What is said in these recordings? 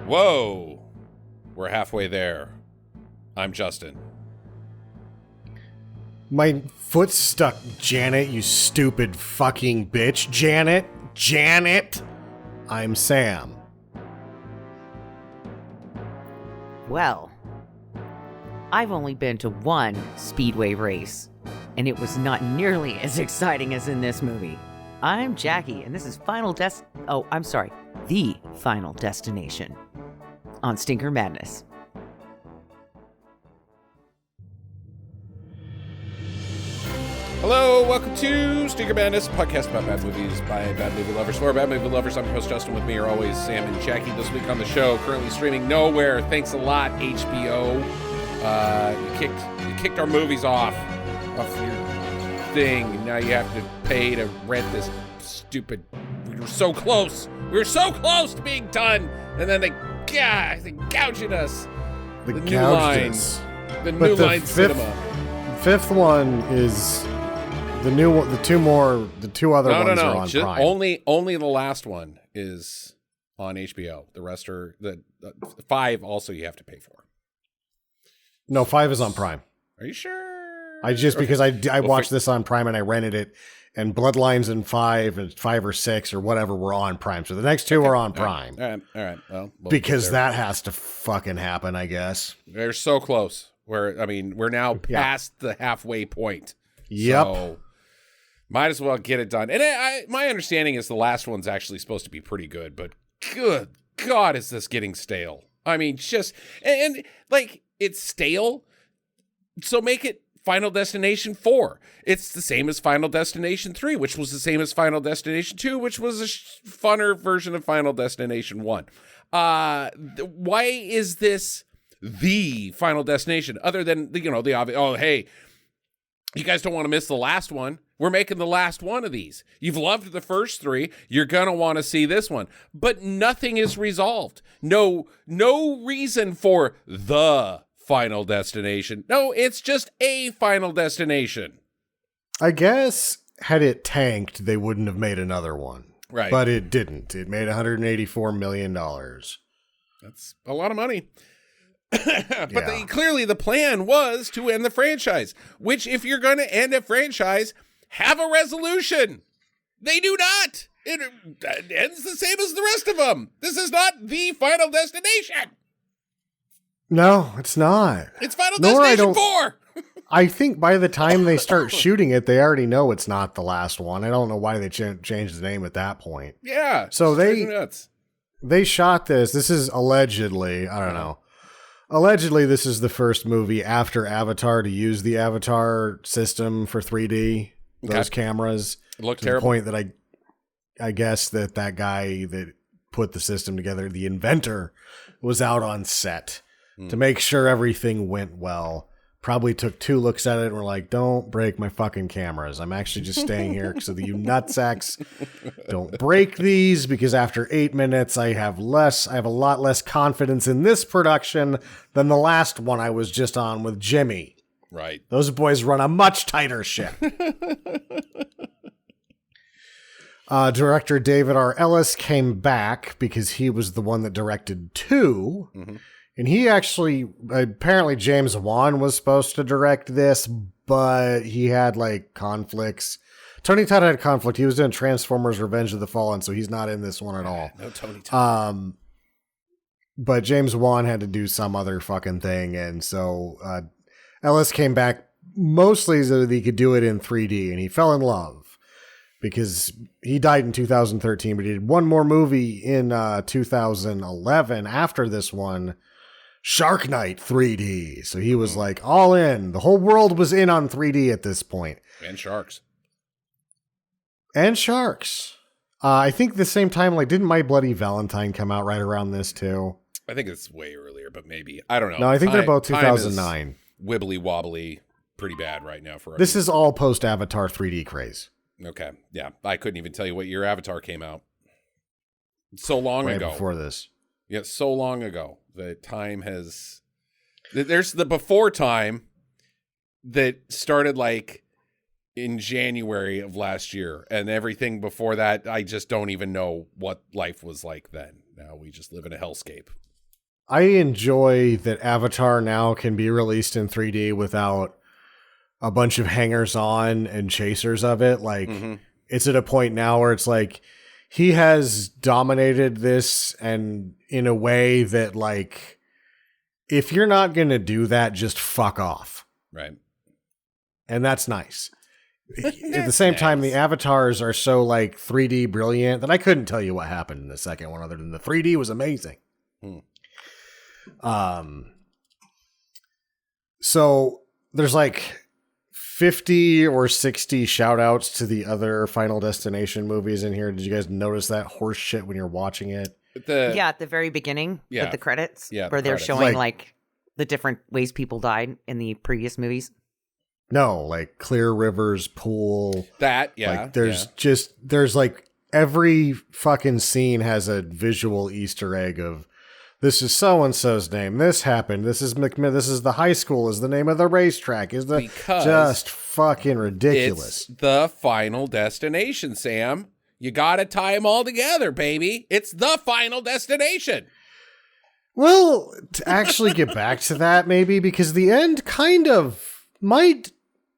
Whoa, we're halfway there. I'm Justin. My foot's stuck, Janet, you stupid fucking bitch. Janet! I'm Sam. Well, I've only been to one speedway race, and it was not nearly as exciting as in this movie. I'm Jackie, and this is The Final Destination on Stinker Madness. Hello, welcome to Stinker Madness, a podcast about bad movies by bad movie lovers for bad movie lovers. I'm your host Justin. With me are always Sam and Jackie. This week on the show, currently streaming nowhere. Thanks a lot, HBO. You kicked our movies off your thing. Now you have to pay to rent this stupid. We were so close to being done, and then they gouging us. The new line cinema. Fifth one is the new one. The two other ones are on Prime. Only the last one is on HBO. The rest are the 5. Also, you have to pay for. No, 5 is on Prime. Are you sure? Because I watched this on Prime and I rented it, and Bloodlines and 5 or 6 or whatever were on Prime. So the next two are on Prime. All right. Well, because that has to fucking happen, I guess. They're so close. We're now past the halfway point. Yep. So might as well get it done. And my understanding is the last one's actually supposed to be pretty good, but good God, is this getting stale? I mean, and it's stale. So make it Final Destination 4. It's the same as Final Destination 3, which was the same as Final Destination 2, which was a funner version of Final Destination 1. Why is this the Final Destination, other than the obvious? Oh, hey, you guys don't want to miss the last one. We're making the last one of these. You've loved the first 3. You're gonna want to see this one, but nothing is resolved. No reason for the Final Destination. No, it's just a Final Destination. I guess had it tanked, they wouldn't have made another one. Right, but it didn't. It made $184 million. That's a lot of money. But clearly the plan was to end the franchise, which if you're going to end a franchise, have a resolution. They do not. It ends the same as the rest of them. This is not the Final Destination. No, it's not. It's Final Destination 4. I think by the time they start shooting it, they already know it's not the last one. I don't know why they changed the name at that point. Yeah. So they shot this. This is allegedly, I don't know. Allegedly, this is the first movie after Avatar to use the Avatar system for 3D. Those cameras. It looked terrible. To the point that I guess that guy that put the system together, the inventor, was out on set to make sure everything went well. Probably took 2 looks at it and were like, don't break my fucking cameras. I'm actually just staying here so that you nutsacks don't break these, because after 8 minutes, I have a lot less confidence in this production than the last one I was just on with Jimmy. Right. Those boys run a much tighter ship. Director David R. Ellis came back because he was the one that directed 2. Mm-hmm. And he apparently James Wan was supposed to direct this, but he had conflicts. Tony Todd had conflict. He was doing Transformers Revenge of the Fallen, so he's not in this one at all. No Tony Todd. But James Wan had to do some other fucking thing. And so Ellis came back mostly so that he could do it in 3D, and he fell in love because he died in 2013, but he did one more movie in 2011 after this one, Shark Night 3D. So he was all in. The whole world was in on 3D at this point. And sharks. I think the same time, didn't My Bloody Valentine come out right around this too? I think it's way earlier, but maybe. I don't know. No, I think they're both 2009. Wibbly wobbly, pretty bad right now for this is all post-Avatar 3D craze. Okay. Yeah. I couldn't even tell you what year Avatar came out. So long ago. Before this. Yeah, so long ago. The time has... There's the before time that started in January of last year, and everything before that, I just don't even know what life was like then. Now we just live in a hellscape. I enjoy that Avatar now can be released in 3D without a bunch of hangers on and chasers of it. Like, it's at a point now where it's like, he has dominated this, and in a way that, like, if you're not going to do that, just fuck off. Right. And that's nice. At the same time, the avatars are so, like, 3D brilliant that I couldn't tell you what happened in the second one other than the 3D was amazing. So there's like 50 or 60 shout outs to the other Final Destination movies in here. Did you guys notice that horse shit when you're watching it? At the very beginning with the credits, where they're showing like the different ways people died in the previous movies. No, like Clear River's pool. That, yeah. Like there's like every fucking scene has a visual Easter egg of, this is so-and-so's name. This happened. This is this is the high school, is the name of the racetrack. Just fucking ridiculous. It's the Final Destination, Sam. You got to tie them all together, baby. It's the Final Destination. Well, to actually get back to that, maybe, because the end kind of might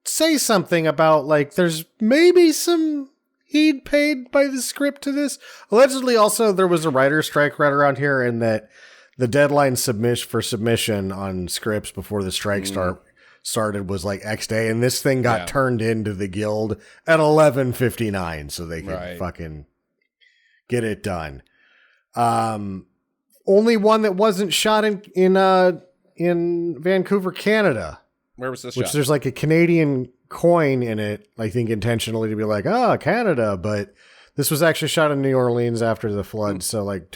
say something about, like, there's maybe some heed paid by the script to this. Allegedly, also, there was a writer's strike right around here, and that the deadline for submission on scripts before the strike started was like X day, and this thing got turned into the guild at 11:59, so they could fucking get it done. Only one that wasn't shot in Vancouver, Canada. Where was this Which shot? There's like a Canadian coin in it, I think intentionally to be like, Canada, but this was actually shot in New Orleans after the flood. So like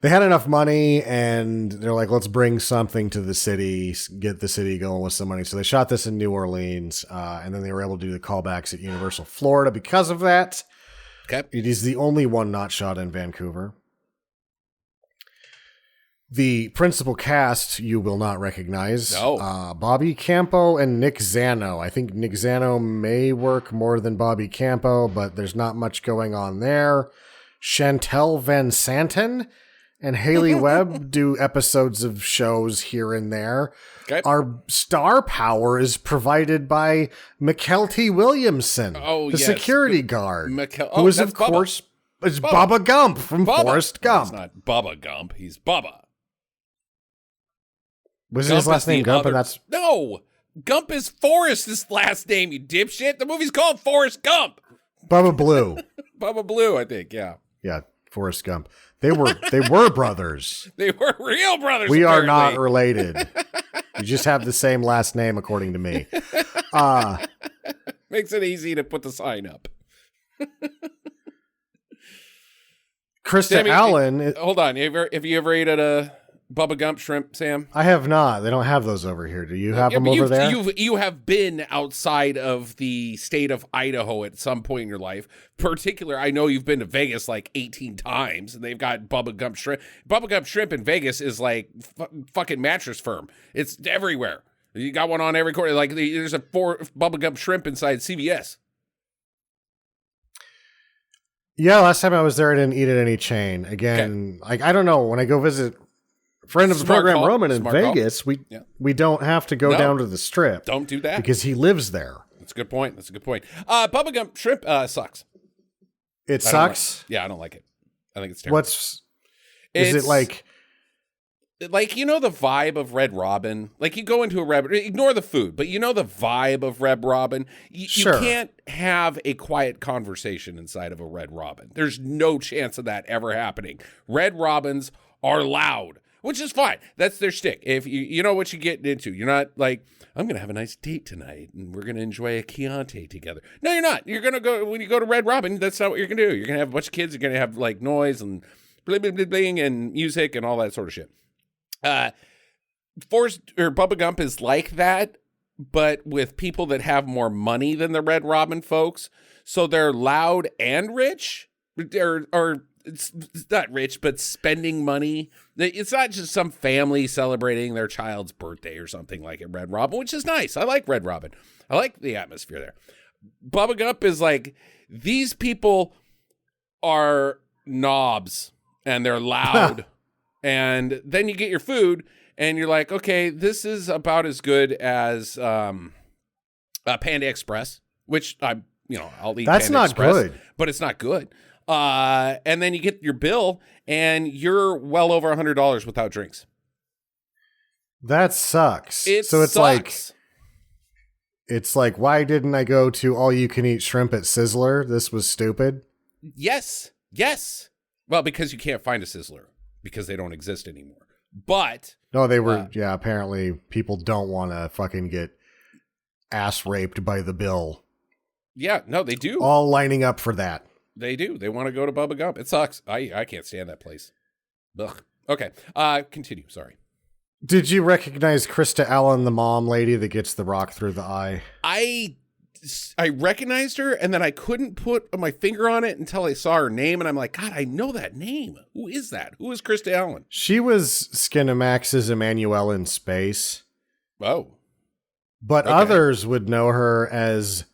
they had enough money and they're like, let's bring something to the city, get the city going with some money. So they shot this in New Orleans, and then they were able to do the callbacks at Universal Florida because of that. Okay. It is the only one not shot in Vancouver. The principal cast you will not recognize. No. Bobby Campo and Nick Zano. I think Nick Zano may work more than Bobby Campo, but there's not much going on there. Chantel Van Santen and Haley Webb do episodes of shows here and there. Okay. Our star power is provided by McKelty Williamson, the security guard, who is, of course, Bubba Gump from Forrest Gump. It's not Bubba Gump. He's Bubba. Was his last name Gump? And that's no. Gump is Forrest's last name, you dipshit. The movie's called Forrest Gump. Bubba Blue. Bubba Blue, I think. Yeah. Yeah, Forrest Gump. They were brothers. They were real brothers. We apparently. are not related. You just have the same last name, according to me. Makes it easy to put the sign up. Krista Sammy, Allen. Hold on. Have you ever ate at a Bubba Gump shrimp, Sam? I have not. They don't have those over here. Do you have them over there? You have been outside of the state of Idaho at some point in your life. Particular, I know you've been to Vegas like 18 times, and they've got Bubba Gump shrimp. Bubba Gump shrimp in Vegas is like fucking Mattress Firm. It's everywhere. You got one on every corner. Like there's a Bubba Gump shrimp inside CVS. Yeah, last time I was there, I didn't eat at any chain. Again, like I don't know. When I go visit friend of the program, Roman, in Vegas, we don't have to go down to the strip. Don't do that. Because he lives there. That's a good point. Bubba Gump shrimp sucks. It sucks? I don't like it. I think it's terrible. Is it like... Like, you know the vibe of Red Robin? Like, you go into a Red... Ignore the food, but you know the vibe of Red Robin? Sure. You can't have a quiet conversation inside of a Red Robin. There's no chance of that ever happening. Red Robins are loud, which is fine. That's their shtick. If you know what you're getting into. You're not like, I'm going to have a nice date tonight, and we're going to enjoy a Chianti together. No, you're not. You're going to go... When you go to Red Robin, that's not what you're going to do. You're going to have a bunch of kids. You're going to have, like, noise and bling, bling, bling, bling, and music and all that sort of shit. Bubba Gump is like that, but with people that have more money than the Red Robin folks. So they're loud and rich, or it's not rich, but spending money. It's not just some family celebrating their child's birthday or something like at Red Robin, which is nice. I like Red Robin. I like the atmosphere there. Bubba Gump is like, these people are knobs and they're loud. And then you get your food, and you're like, okay, this is about as good as Panda Express, which I'll eat. That's Panda not Express, good, but it's not good. And then you get your bill, and you're well over $100 without drinks. That sucks. It so it's sucks. It's like, why didn't I go to all you can eat shrimp at Sizzler? This was stupid. Yes. Well, because you can't find a Sizzler because they don't exist anymore. But no, they were. Apparently, people don't want to fucking get ass raped by the bill. Yeah, no, they do. All lining up for that. They do. They want to go to Bubba Gump. It sucks. I can't stand that place. Ugh. Okay. Continue. Sorry. Did you recognize Krista Allen, the mom lady that gets the rock through the eye? I recognized her, and then I couldn't put my finger on it until I saw her name, and I'm like, God, I know that name. Who is that? Who is Krista Allen? She was Skinamax's Emmanuel in Space. Oh. But Okay. others would know her as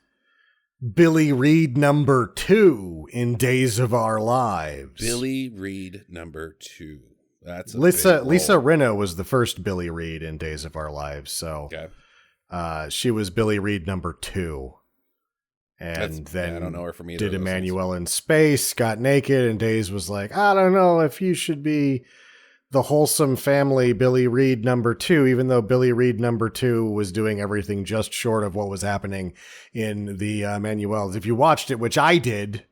Billy Reed number 2 in Days of Our Lives. Billy Reed number 2. That's a Lisa big role. Lisa Rinna was the first Billy Reed in Days of Our Lives, so Okay. she was Billy Reed number 2, and then I don't know her from either did of those Emmanuel in Space, got naked, and Days was like, I don't know if you should be the wholesome family Billy Reed number 2, even though Billy Reed number 2 was doing everything just short of what was happening in the Emmanuel's. If you watched it, which I did.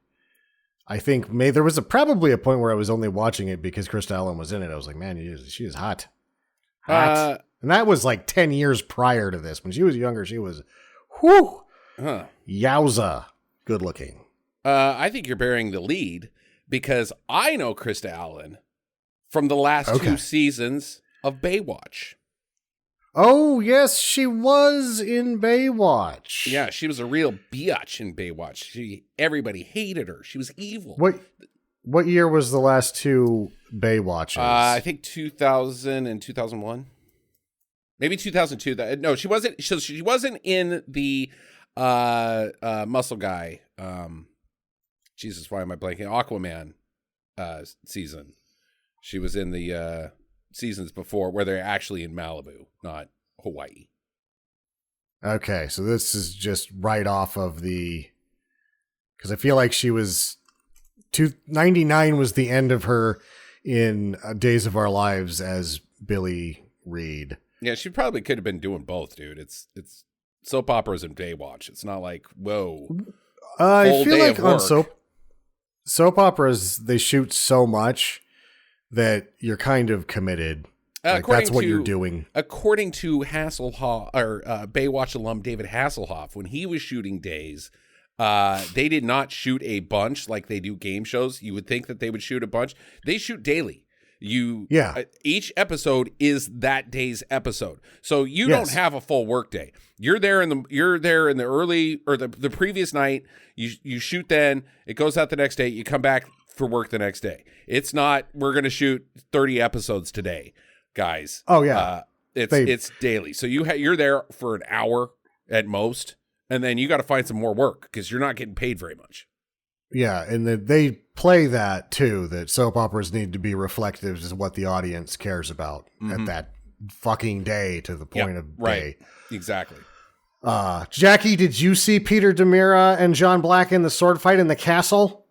I think there was probably a point where I was only watching it because Krista Allen was in it. I was like, man, she is hot. And that was like 10 years prior to this. When she was younger, she was, yowza, good looking. I think you're bearing the lead because I know Krista Allen from the last 2 seasons of Baywatch. Oh, yes, she was in Baywatch. Yeah, she was a real biatch in Baywatch. Everybody hated her. She was evil. What year was the last 2 Baywatches? I think 2000 and 2001. Maybe 2002. No, she wasn't. She wasn't in the muscle guy. Jesus, why am I blanking? Aquaman season. She was in the seasons before where they're actually in Malibu, not Hawaii. Okay, so this is just right off of because I feel like she was 99 was the end of her in Days of Our Lives as Billy Reed. Yeah, she probably could have been doing both, dude. It's soap operas and Baywatch. It's not like, whoa. I feel like on work. soap operas, they shoot so much that you're kind of committed. Like that's what you're doing. According to Hasselhoff or Baywatch alum David Hasselhoff, when he was shooting Days, they did not shoot a bunch like they do game shows. You would think that they would shoot a bunch. They shoot daily. Each episode is that day's episode, so you don't have a full work day. You're there in the early or the previous night. You shoot, then it goes out the next day. You come back for work the next day. It's not we're going to shoot 30 episodes today, guys. Oh yeah, it's daily. So you're there for an hour at most, and then you got to find some more work because you're not getting paid very much. Yeah, and they play that too, that soap operas need to be reflective of what the audience cares about at that fucking day to the point of day. Exactly. Jackie, did you see Peter DeMira and John Black in the sword fight in the castle?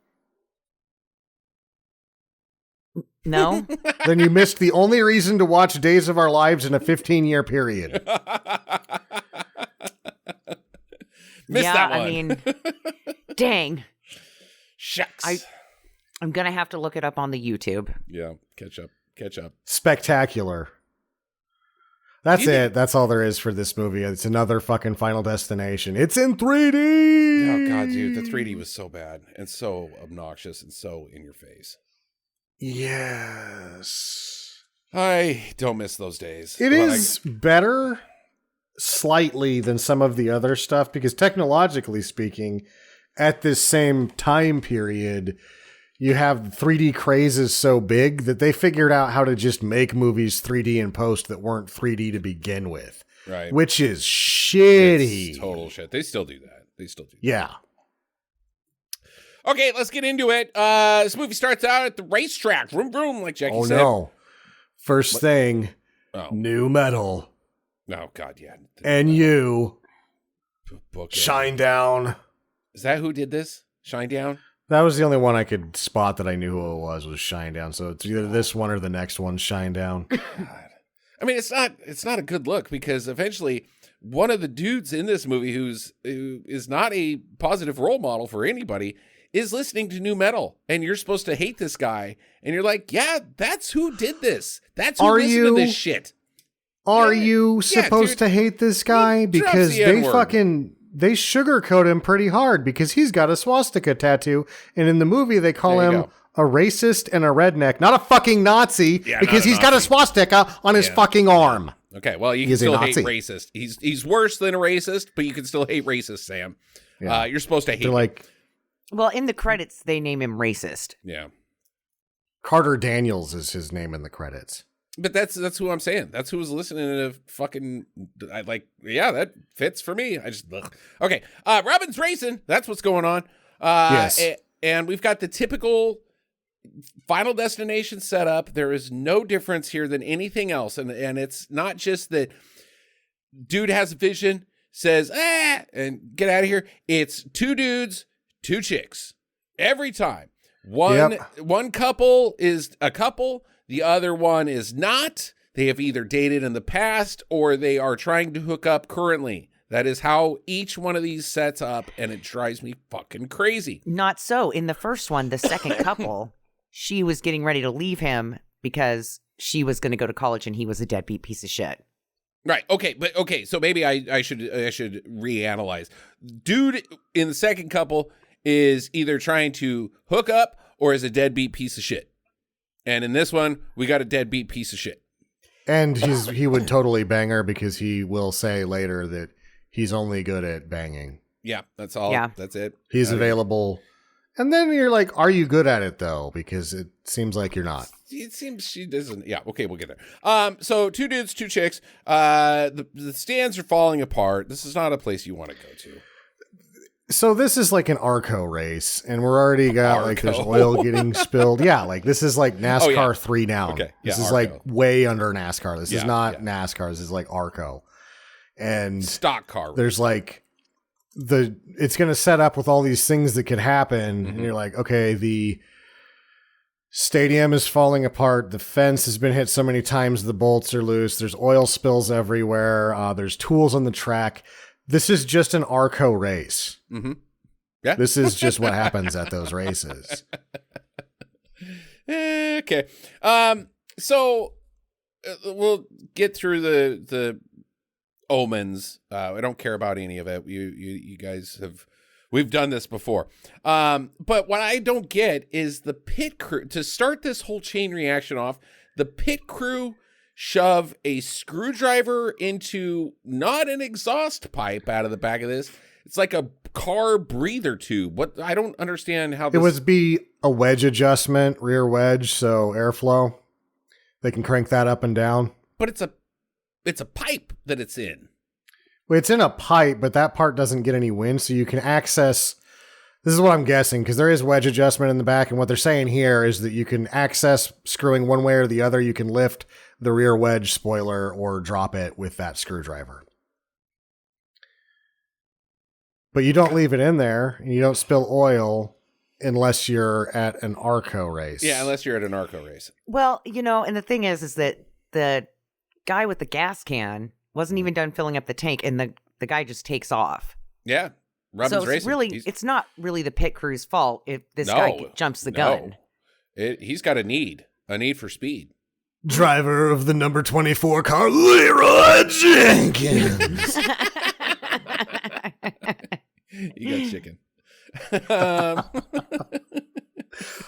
No. Then you missed the only reason to watch Days of Our Lives in a 15-year period. Missed that one. I mean, dang. Shucks. I'm going to have to look it up on the YouTube. Yeah, catch up. Spectacular. That's it. That's all there is for this movie. It's another fucking Final Destination. It's in 3D. Oh, God, dude. The 3D was so bad and so obnoxious and so in your face. Yes. I don't miss those days. It is better slightly than some of the other stuff because technologically speaking, at this same time period, you have 3D craze is so big that they figured out how to just make movies 3D in post that weren't 3D to begin with. Right. Which is shitty. It's total shit. They still do that. Yeah. Okay, let's get into it. This movie starts out at the racetrack. Vroom, vroom, like Jackie said. Oh, no. First thing, Oh. new metal. Oh, God, yeah. And you, Book it. Shine Down. Is that who did this? Shine Down? That was the only one I could spot that I knew who it was Shine Down. So it's either this one or the next one, Shine Down. God. I mean, it's not a good look because eventually one of the dudes in this movie who is not a positive role model for anybody is listening to new metal, and you're supposed to hate this guy, and you're like, yeah, that's who did this. That's who listened to this shit. Are you supposed to hate this guy? Because they sugarcoat him pretty hard because he's got a swastika tattoo. And in the movie, they call him a racist and a redneck, not a fucking Nazi, because he's got a swastika on his fucking arm. Okay, well, you can still hate racist. He's worse than a racist, but you can still hate racist, Sam. Yeah. You're supposed to hate him. Well, in the credits, they name him racist. Yeah. Carter Daniels is his name in the credits. But that's who I'm saying. That's who was listening to fucking. That fits for me. Okay. Robin's racing. That's what's going on. Yes. And we've got the typical Final Destination setup. There is no difference here than anything else. And it's not just that dude has a vision, says, and get out of here. It's two dudes, two chicks. Every time. One couple is a couple. The other one is not. They have either dated in the past or they are trying to hook up currently. That is how each one of these sets up, and it drives me fucking crazy. Not so. In the first one, the second couple, she was getting ready to leave him because she was going to go to college and he was a deadbeat piece of shit. Right. Okay. So maybe I should reanalyze. Dude in the second couple is either trying to hook up or is a deadbeat piece of shit. And in this one, we got a deadbeat piece of shit. And he would totally bang her because he will say later that he's only good at banging. Yeah, that's all. Yeah. That's it. He's available. And then you're like, are you good at it, though? Because it seems like you're not. It seems she doesn't. Yeah, okay, we'll get there. So two dudes, two chicks. The stands are falling apart. This is not a place you want to go to. So this is like an Arco race, and we're already got there's oil getting spilled. Yeah, like this is like NASCAR 3 down. Okay. Yeah, this is Arco. Like way under NASCAR. This is not NASCAR. This is like Arco. And stock car race. There's like it's going to set up with all these things that could happen. And you're like, okay, the stadium is falling apart. The fence has been hit so many times. The bolts are loose. There's oil spills everywhere. There's tools on the track. This is just an Arco race. Mm-hmm. Yeah. This is just what happens at those races. Okay. So we'll get through the omens. I don't care about any of it. You guys we've done this before. But what I don't get is the pit crew to start this whole chain reaction off. The pit crew shove a screwdriver into not an exhaust pipe out of the back of this. It's like a car breather tube. What I don't understand how this... It would be a wedge adjustment, rear wedge, so airflow. They can crank that up and down. But it's a pipe that it's in. Well, it's in a pipe, but that part doesn't get any wind, so you can access... This is what I'm guessing, because there is wedge adjustment in the back, and what they're saying here is that you can access screwing one way or the other. You can lift the rear wedge spoiler or drop it with that screwdriver. But you don't leave it in there, and you don't spill oil unless you're at an Arco race. Yeah, unless you're at an Arco race. Well, and the thing is that the guy with the gas can wasn't even done filling up the tank, and the guy just takes off. Yeah. Robin's so racing. It's not really the pit crew's fault if this guy jumps the gun. He's got a need for speed. Driver of the number 24 car, Leroy Jenkins. You got chicken.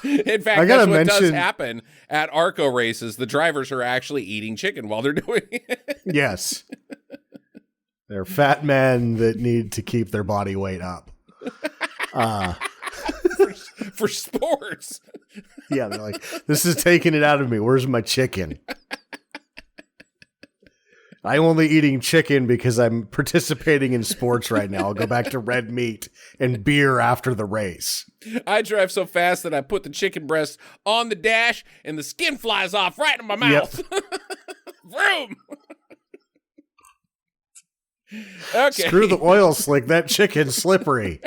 In fact, that's what does happen at Arco races. The drivers are actually eating chicken while they're doing it. Yes. They're fat men that need to keep their body weight up. For sports. Yeah, they're like, this is taking it out of me. Where's my chicken? I'm only eating chicken because I'm participating in sports right now. I'll go back to red meat and beer after the race. I drive so fast that I put the chicken breast on the dash and the skin flies off right in my mouth. Yep. Okay. Screw the oil slick. That chicken's slippery.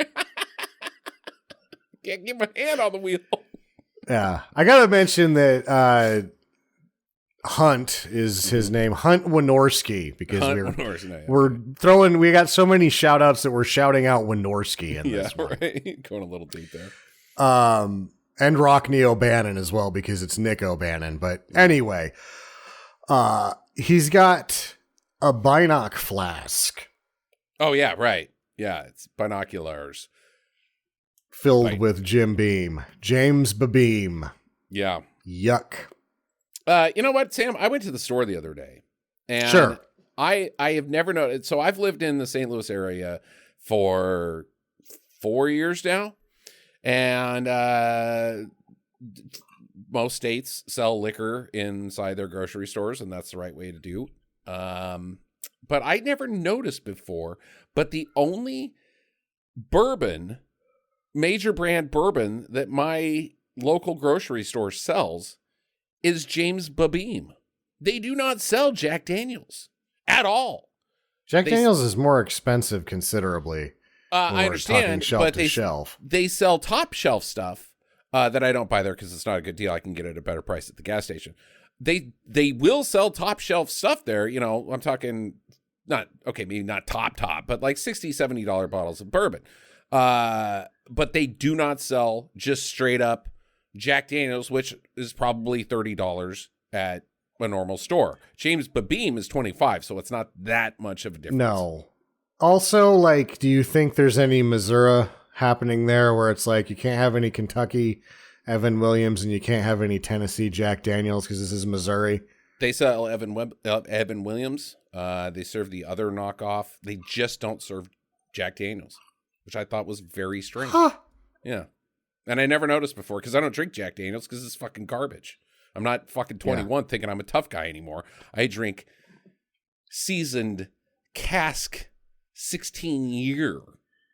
Can't get my hand on the wheel. Yeah. I got to mention that Hunt is his name. Hunt Wynorski, because we got so many shout outs that we're shouting out Wynorski in this one. Right. Going a little deep there. And Rockney O'Bannon as well, because it's Nick O'Bannon. But anyway, he's got a binoc flask. Oh, yeah, right. Yeah, it's binoculars. Filled with Jim Beam. James Beam. Yeah. Yuck. You know what, Sam? I went to the store the other day. And sure. I have never noticed. So I've lived in the St. Louis area for 4 years now. And most states sell liquor inside their grocery stores, and that's the right way to do. But I never noticed before. But the only major brand bourbon that my local grocery store sells is James Beam. They do not sell Jack Daniels at all. Jack Daniels is more expensive considerably. I understand, but they sell top shelf stuff that I don't buy there because it's not a good deal. I can get it at a better price at the gas station. They will sell top shelf stuff there. You know, I'm talking maybe not top, but like $60, $70 bottles of bourbon. But they do not sell just straight up Jack Daniels, which is probably $30 at a normal store. James Beam is $25, so it's not that much of a difference. No. Also, like, do you think there's any Missouri happening there where it's like you can't have any Kentucky Evan Williams and you can't have any Tennessee Jack Daniels because this is Missouri? They sell Evan Williams. They serve the other knockoff. They just don't serve Jack Daniels, which I thought was very strange. Huh. Yeah. And I never noticed before because I don't drink Jack Daniels because it's fucking garbage. I'm not fucking 21 thinking I'm a tough guy anymore. I drink seasoned cask 16-year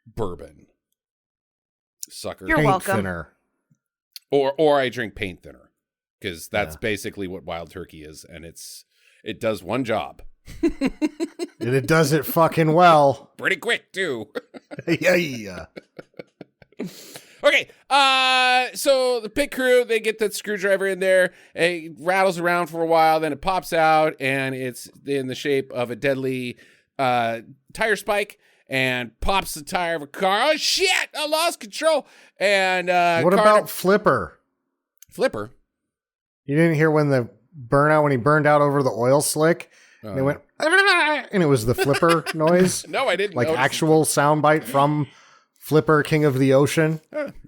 bourbon. Sucker. You're paint welcome. Thinner. Or I drink paint thinner because that's basically what Wild Turkey is, and it does one job. And it does it fucking well. Pretty quick too. Yeah. Okay, so the pit crew, they get that screwdriver in there, it rattles around for a while, then it pops out, and it's in the shape of a deadly tire spike, and pops the tire of a car. Oh, shit, I lost control. And what about Flipper? Flipper? You didn't hear when he burned out over the oil slick? And it went, and it was the Flipper noise? No, I didn't. Like actual soundbite from Flipper, King of the Ocean.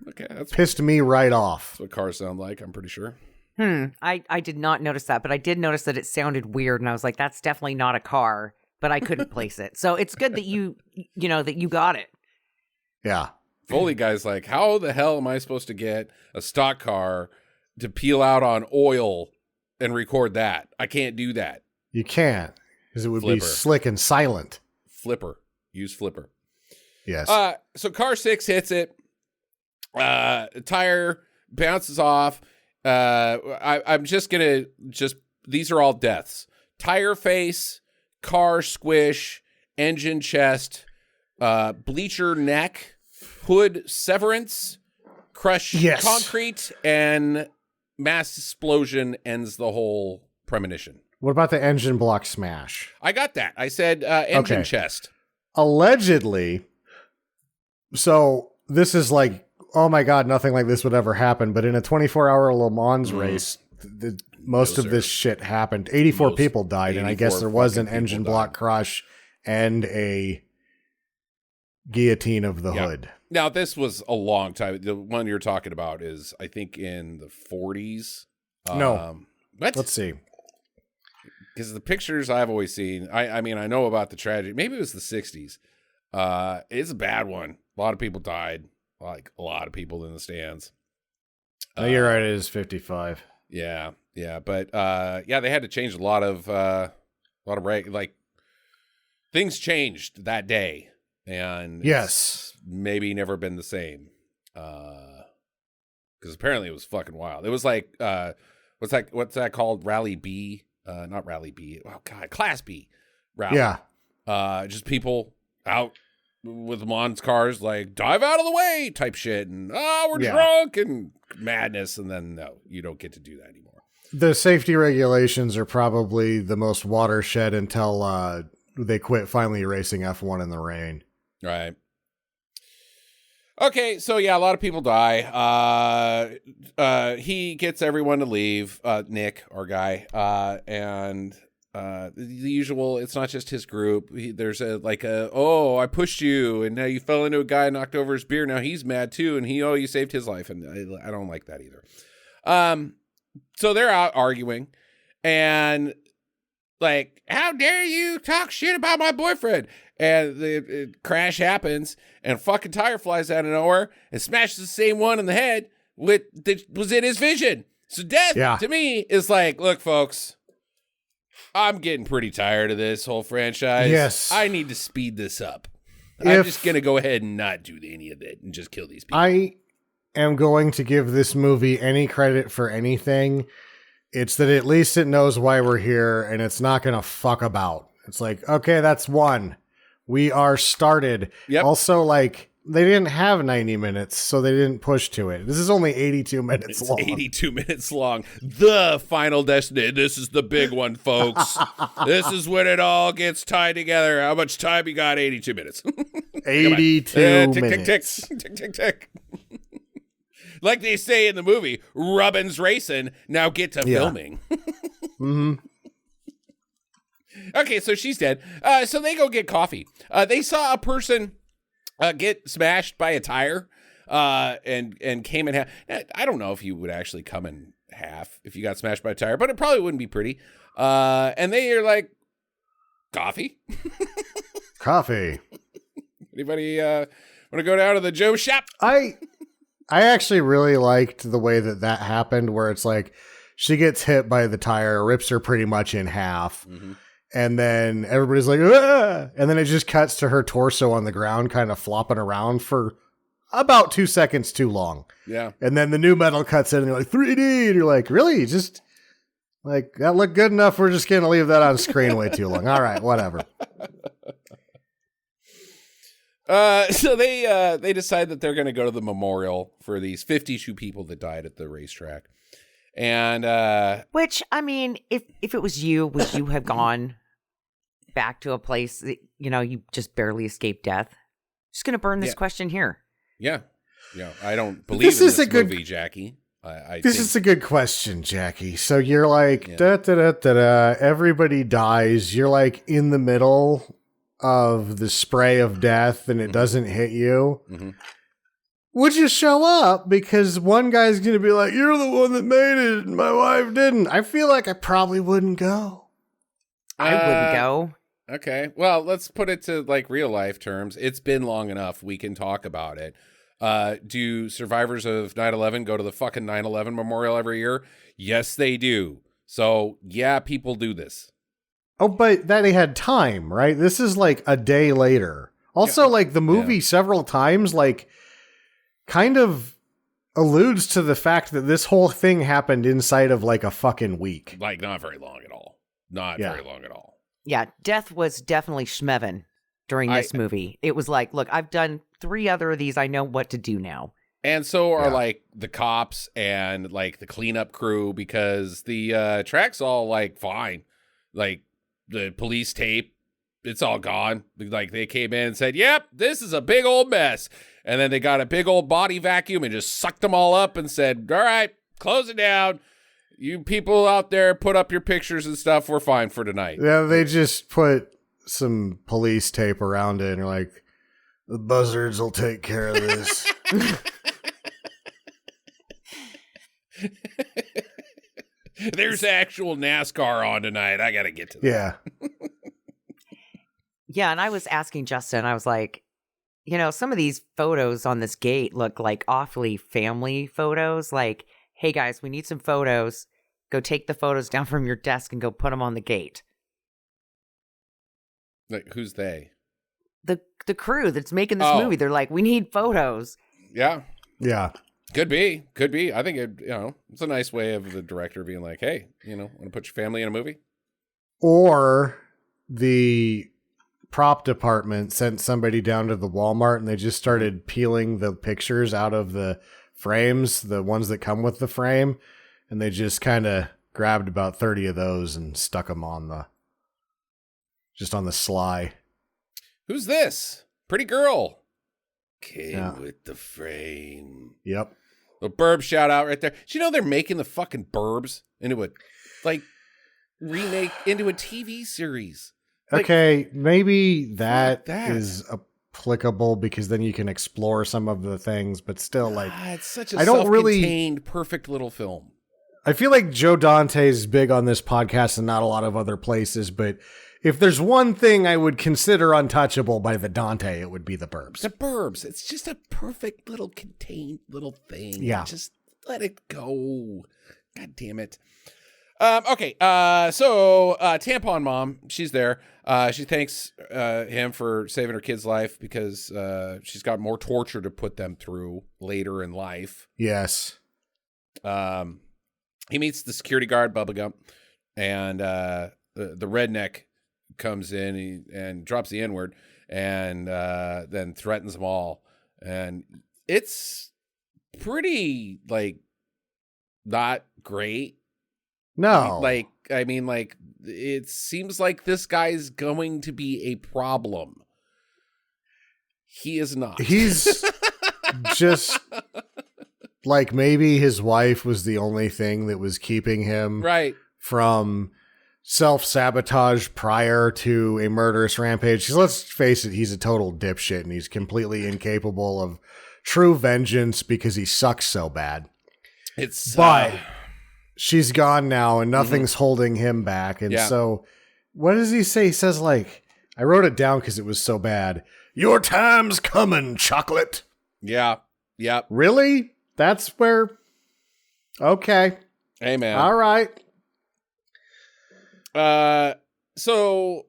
Okay, that's pissed me right off. what cars sound like, I'm pretty sure. I did not notice that, but I did notice that it sounded weird, and I was like, that's definitely not a car, but I couldn't place it. So it's good that you got it. Yeah. Foley guy's like, how the hell am I supposed to get a stock car to peel out on oil and record that? I can't do that. You can't, because it would Flipper. be slick and silent. Flipper. Use Flipper. Yes. So car 6 hits it. Tire bounces off. I'm just gonna these are all deaths. Tire face, car squish, engine chest, bleacher neck, hood severance, crush concrete, and mass explosion ends the whole premonition. What about the engine block smash? I got that. I said engine chest. Allegedly, so this is like, oh my God, nothing like this would ever happen. But in a 24-hour Le Mans race, most of this shit happened. 84 people died, and I guess there was an engine block crush and a guillotine of the hood. Now, this was a long time. The one you're talking about is, I think, in the 40s. No. What? Let's see. Because the pictures I've always seen, I mean, I know about the tragedy. Maybe it was the 60s. It's a bad one. A lot of people died. Like, a lot of people in the stands. No, you're right. It is 55. Yeah. But, they had to change a lot of things changed that day. And yes, it's maybe never been the same. Because apparently it was fucking wild. It was like, what's that called? Rally B? Not Rally B. Oh God, Class B rally. Yeah. Just people out with Mon's cars, like, dive out of the way type shit. And, we're Yeah. drunk and madness. And then, no, you don't get to do that anymore. The safety regulations are probably the most watershed until they quit finally racing F1 in the rain. Right. Okay, so yeah, a lot of people die. He gets everyone to leave, Nick, our guy, and the usual. It's not just his group. There's I pushed you, and now you fell into a guy and knocked over his beer. Now he's mad too, and you saved his life, and I don't like that either. So they're out arguing, and like, how dare you talk shit about my boyfriend? And the crash happens, and a fucking tire flies out of nowhere and smashes the same one in the head that was in his vision. So death, to me, is like, look, folks, I'm getting pretty tired of this whole franchise. Yes. I need to speed this up. I'm just going to go ahead and not do any of it and just kill these people. I am going to give this movie any credit for anything. It's that at least it knows why we're here, and it's not going to fuck about. It's like, okay, that's one. We are started. Yep. Also, like, they didn't have 90 minutes, so they didn't push to it. This is only 82 minutes long. 82 minutes long. The final destination. This is the big one, folks. This is when it all gets tied together. How much time you got? 82 minutes. 82 minutes. Tick, tick, tick, tick. Like they say in the movie, Rubbin's racing. Now get to filming. Mm-hmm. Okay, so she's dead. So they go get coffee. They saw a person get smashed by a tire and came in half. Now, I don't know if you would actually come in half if you got smashed by a tire, but it probably wouldn't be pretty. And they are like, coffee? Coffee. Anybody want to go down to the Joe shop? I actually really liked the way that happened, where it's like she gets hit by the tire, rips her pretty much in half. Mm-hmm. And then everybody's like, ah! And then it just cuts to her torso on the ground, kind of flopping around for about 2 seconds too long. Yeah. And then the new metal cuts in and you're like, 3D. And you're like, really? Just like, that looked good enough. We're just going to leave that on screen way too long. All right, whatever. So they decide that they're going to go to the memorial for these 52 people that died at the racetrack. And which, I mean, if it was you, would you have gone back to a place that, you just barely escaped death? Just going to burn this question here. Yeah. I don't believe in this movie, Jackie. This is a good question, Jackie. So you're like, everybody dies. You're like in the middle of the spray of death and it doesn't hit you. Mm-hmm. Would you show up? Because one guy's going to be like, you're the one that made it and my wife didn't. I feel like I probably wouldn't go. I wouldn't go. Okay. Well, let's put it to like real life terms. It's been long enough. We can talk about it. Do survivors of 9/11 go to the fucking 9/11 memorial every year? Yes, they do. So yeah, people do this. Oh, but that they had time, right? This is like a day later. Also, like the movie several times, like kind of alludes to the fact that this whole thing happened inside of like a fucking week. Like not very long at all. Not very long at all. Yeah, death was definitely schmevin during this movie. It was like, look, I've done 3 other of these. I know what to do now. And so are like the cops and like the cleanup crew, because the track's all like fine. Like the police tape, it's all gone. Like they came in and said, yep, this is a big old mess. And then they got a big old body vacuum and just sucked them all up and said, all right, close it down. You people out there, put up your pictures and stuff. We're fine for tonight. Yeah, they just put some police tape around it and are like, the buzzards will take care of this. There's actual NASCAR on tonight. I got to get to that. Yeah. Yeah, and I was asking Justin, I was like, some of these photos on this gate look like awfully family photos. Like, hey guys, we need some photos. Go take the photos down from your desk and go put them on the gate. Like, who's they? The crew that's making this movie. They're like, we need photos. Yeah. Yeah. Could be. I think it's a nice way of the director being like, hey, want to put your family in a movie? Or the prop department sent somebody down to the Walmart and they just started peeling the pictures out of the frames, the ones that come with the frame, and they just kind of grabbed about 30 of those and stuck them on the sly. Who's this? Pretty girl. Came with the frame. Yep. The Burbs shout out right there. Do you know they're making the fucking Burbs into a, remake into a TV series? Okay, maybe that is applicable because then you can explore some of the things, but still, it's such a self-contained, perfect little film. I feel like Joe Dante's big on this podcast and not a lot of other places, but if there's one thing I would consider untouchable by the Dante, it would be the Burbs. The Burbs. It's just a perfect little contained little thing. Yeah. Just let it go. God damn it. Okay. So Tampon Mom, she's there. She thanks him for saving her kid's life because she's got more torture to put them through later in life. Yes. He meets the security guard, Bubba Gump, and the redneck comes in and drops the N-word and then threatens them all. And it's pretty, not great. No. It seems like this guy's going to be a problem. He is not. He's just maybe his wife was the only thing that was keeping him from self-sabotage prior to a murderous rampage. 'Cause let's face it, he's a total dipshit and he's completely incapable of true vengeance because he sucks so bad. But she's gone now and nothing's holding him back. And so what does he say? He says I wrote it down because it was so bad. Your time's coming, chocolate. Yeah. Yep. Really? That's where... Okay. Hey, man. All right. So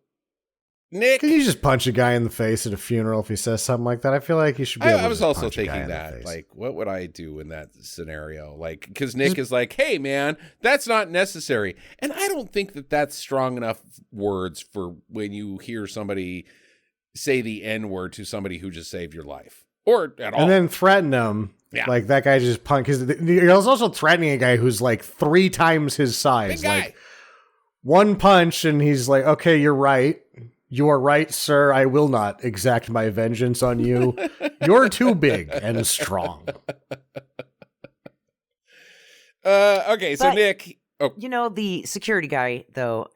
Nick, can you just punch a guy in the face at a funeral if he says something like that? I feel like you should be able to I was also punch a guy thinking in the that, face. what would I do in that scenario? Because Nick is like, hey, man, that's not necessary. And I don't think that that's strong enough words for when you hear somebody say the N-word to somebody who just saved your life or at all. And then threaten him. Yeah. That guy just punched. Because he was also threatening a guy who's 3 times his size. Big guy. One punch and he's like, okay, you're right. You are right, sir. I will not exact my vengeance on you. You're too big and strong. Okay, so But, Nick... Oh. The security guy, though,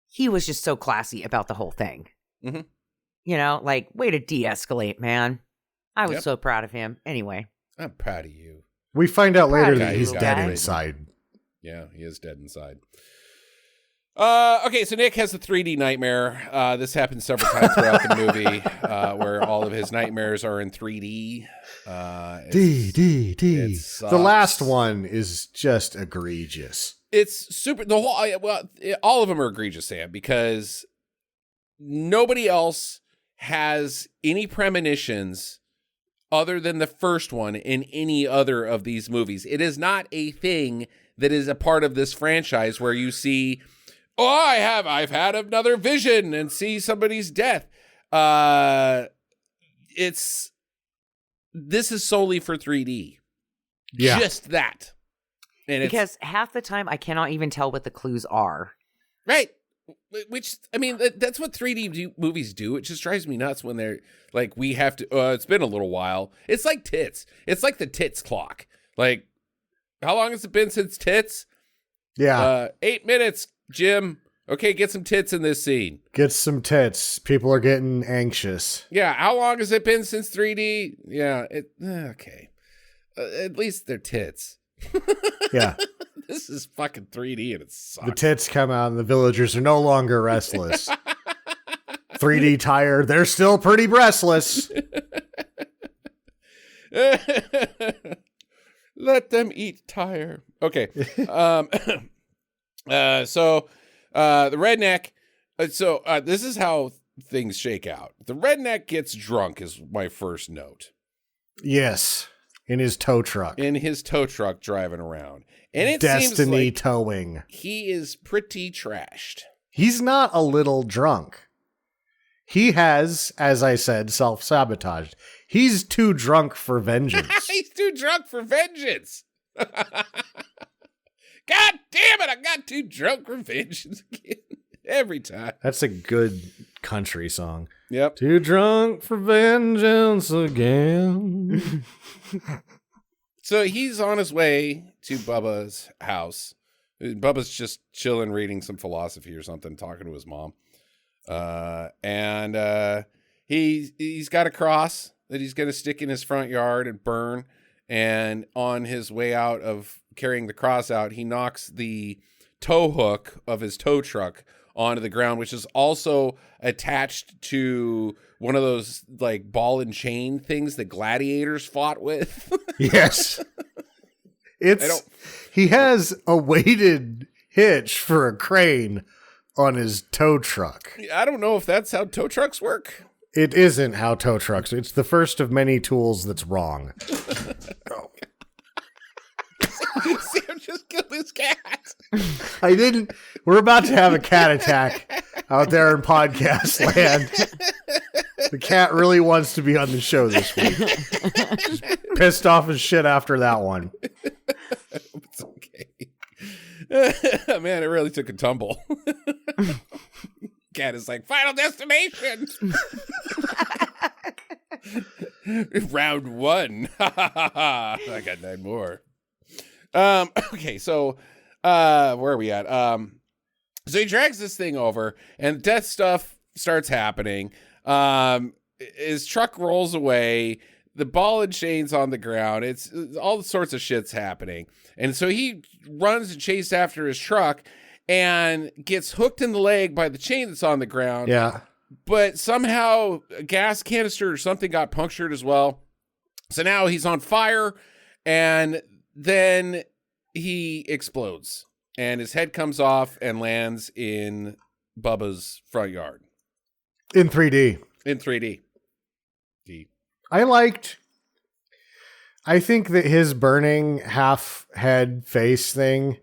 he was just so classy about the whole thing. Mm-hmm. Way to de-escalate, man. I was so proud of him. Anyway. I'm proud of you. We find out later that you, he's guy. dead inside. Yeah, he is dead inside. Okay, so Nick has a 3D nightmare. This happens several times throughout the movie, where all of his nightmares are in 3D. D. The last one is just egregious. It's super. All of them are egregious, Sam, because nobody else has any premonitions other than the first one in any other of these movies. It is not a thing that is a part of this franchise where you see, I've had another vision and see somebody's death. This is solely for 3D. Yeah. Just that. And because half the time I cannot even tell what the clues are. Right. Which, that's what 3D movies do. It just drives me nuts when they're we have to, it's been a little while. It's like tits. It's like the tits clock. How long has it been since tits? Yeah. 8 minutes, Jim. Okay, get some tits in this scene. Get some tits. People are getting anxious. Yeah, how long has it been since 3D? Yeah, okay. At least they're tits. Yeah. This is fucking 3D and it sucks. The tits come out and the villagers are no longer restless. 3D tired. They're still pretty breastless. Let them eat tire. Okay. So the redneck. This is how things shake out. The redneck gets drunk is my first note. Yes. In his tow truck. Driving around. And it Destiny seems like towing. he is pretty trashed. He's not a little drunk. He has, as I said, self-sabotaged. He's too drunk for vengeance. He's too drunk for vengeance. God damn it, I got too drunk for vengeance again. Every time. That's a good country song. Yep. Too drunk for vengeance again. So he's on his way to Bubba's house. Bubba's just chilling, reading some philosophy or something, talking to his mom. And he's got a cross that he's going to stick in his front yard and burn. And on his way out of carrying the cross out, he knocks the tow hook of his tow truck onto the ground, which is also attached to one of those like ball and chain things that gladiators fought with. Yes. He has a weighted hitch for a crane on his tow truck. I don't know if that's how tow trucks work. It isn't how tow trucks. It's the first of many tools that's wrong. Oh. Sam just killed his cat. I didn't. We're about to have a cat attack out there in podcast land. The cat really wants to be on the show this week. Just pissed off as shit after that one. It's okay. Man, it really took a tumble. Cat is like, Final Destination. Round 1. I got 9 more. Okay, so where are we at? So he drags this thing over and death stuff starts happening. His truck rolls away, the ball and chain's on the ground, it's all sorts of shit's happening. And so he runs and chases after his truck and gets hooked in the leg by the chain that's on the ground. Yeah. But somehow a gas canister or something got punctured as well. So now he's on fire, and then he explodes, and his head comes off and lands in Bubba's front yard. In 3D. In 3D. I think that his burning half head face thing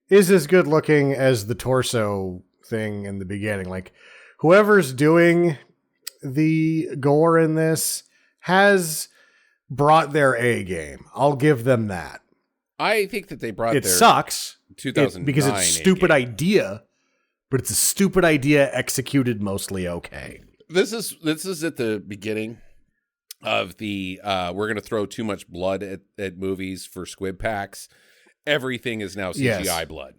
is as good looking as the torso thing in the beginning. Like, whoever's doing the gore in this has brought their A game. I'll give them that. I think that they brought it sucks 2009 because it's a stupid idea, but it's a stupid idea executed mostly okay. This is at the beginning of the we're going to throw too much blood at movies for squib packs. Everything is now CGI blood.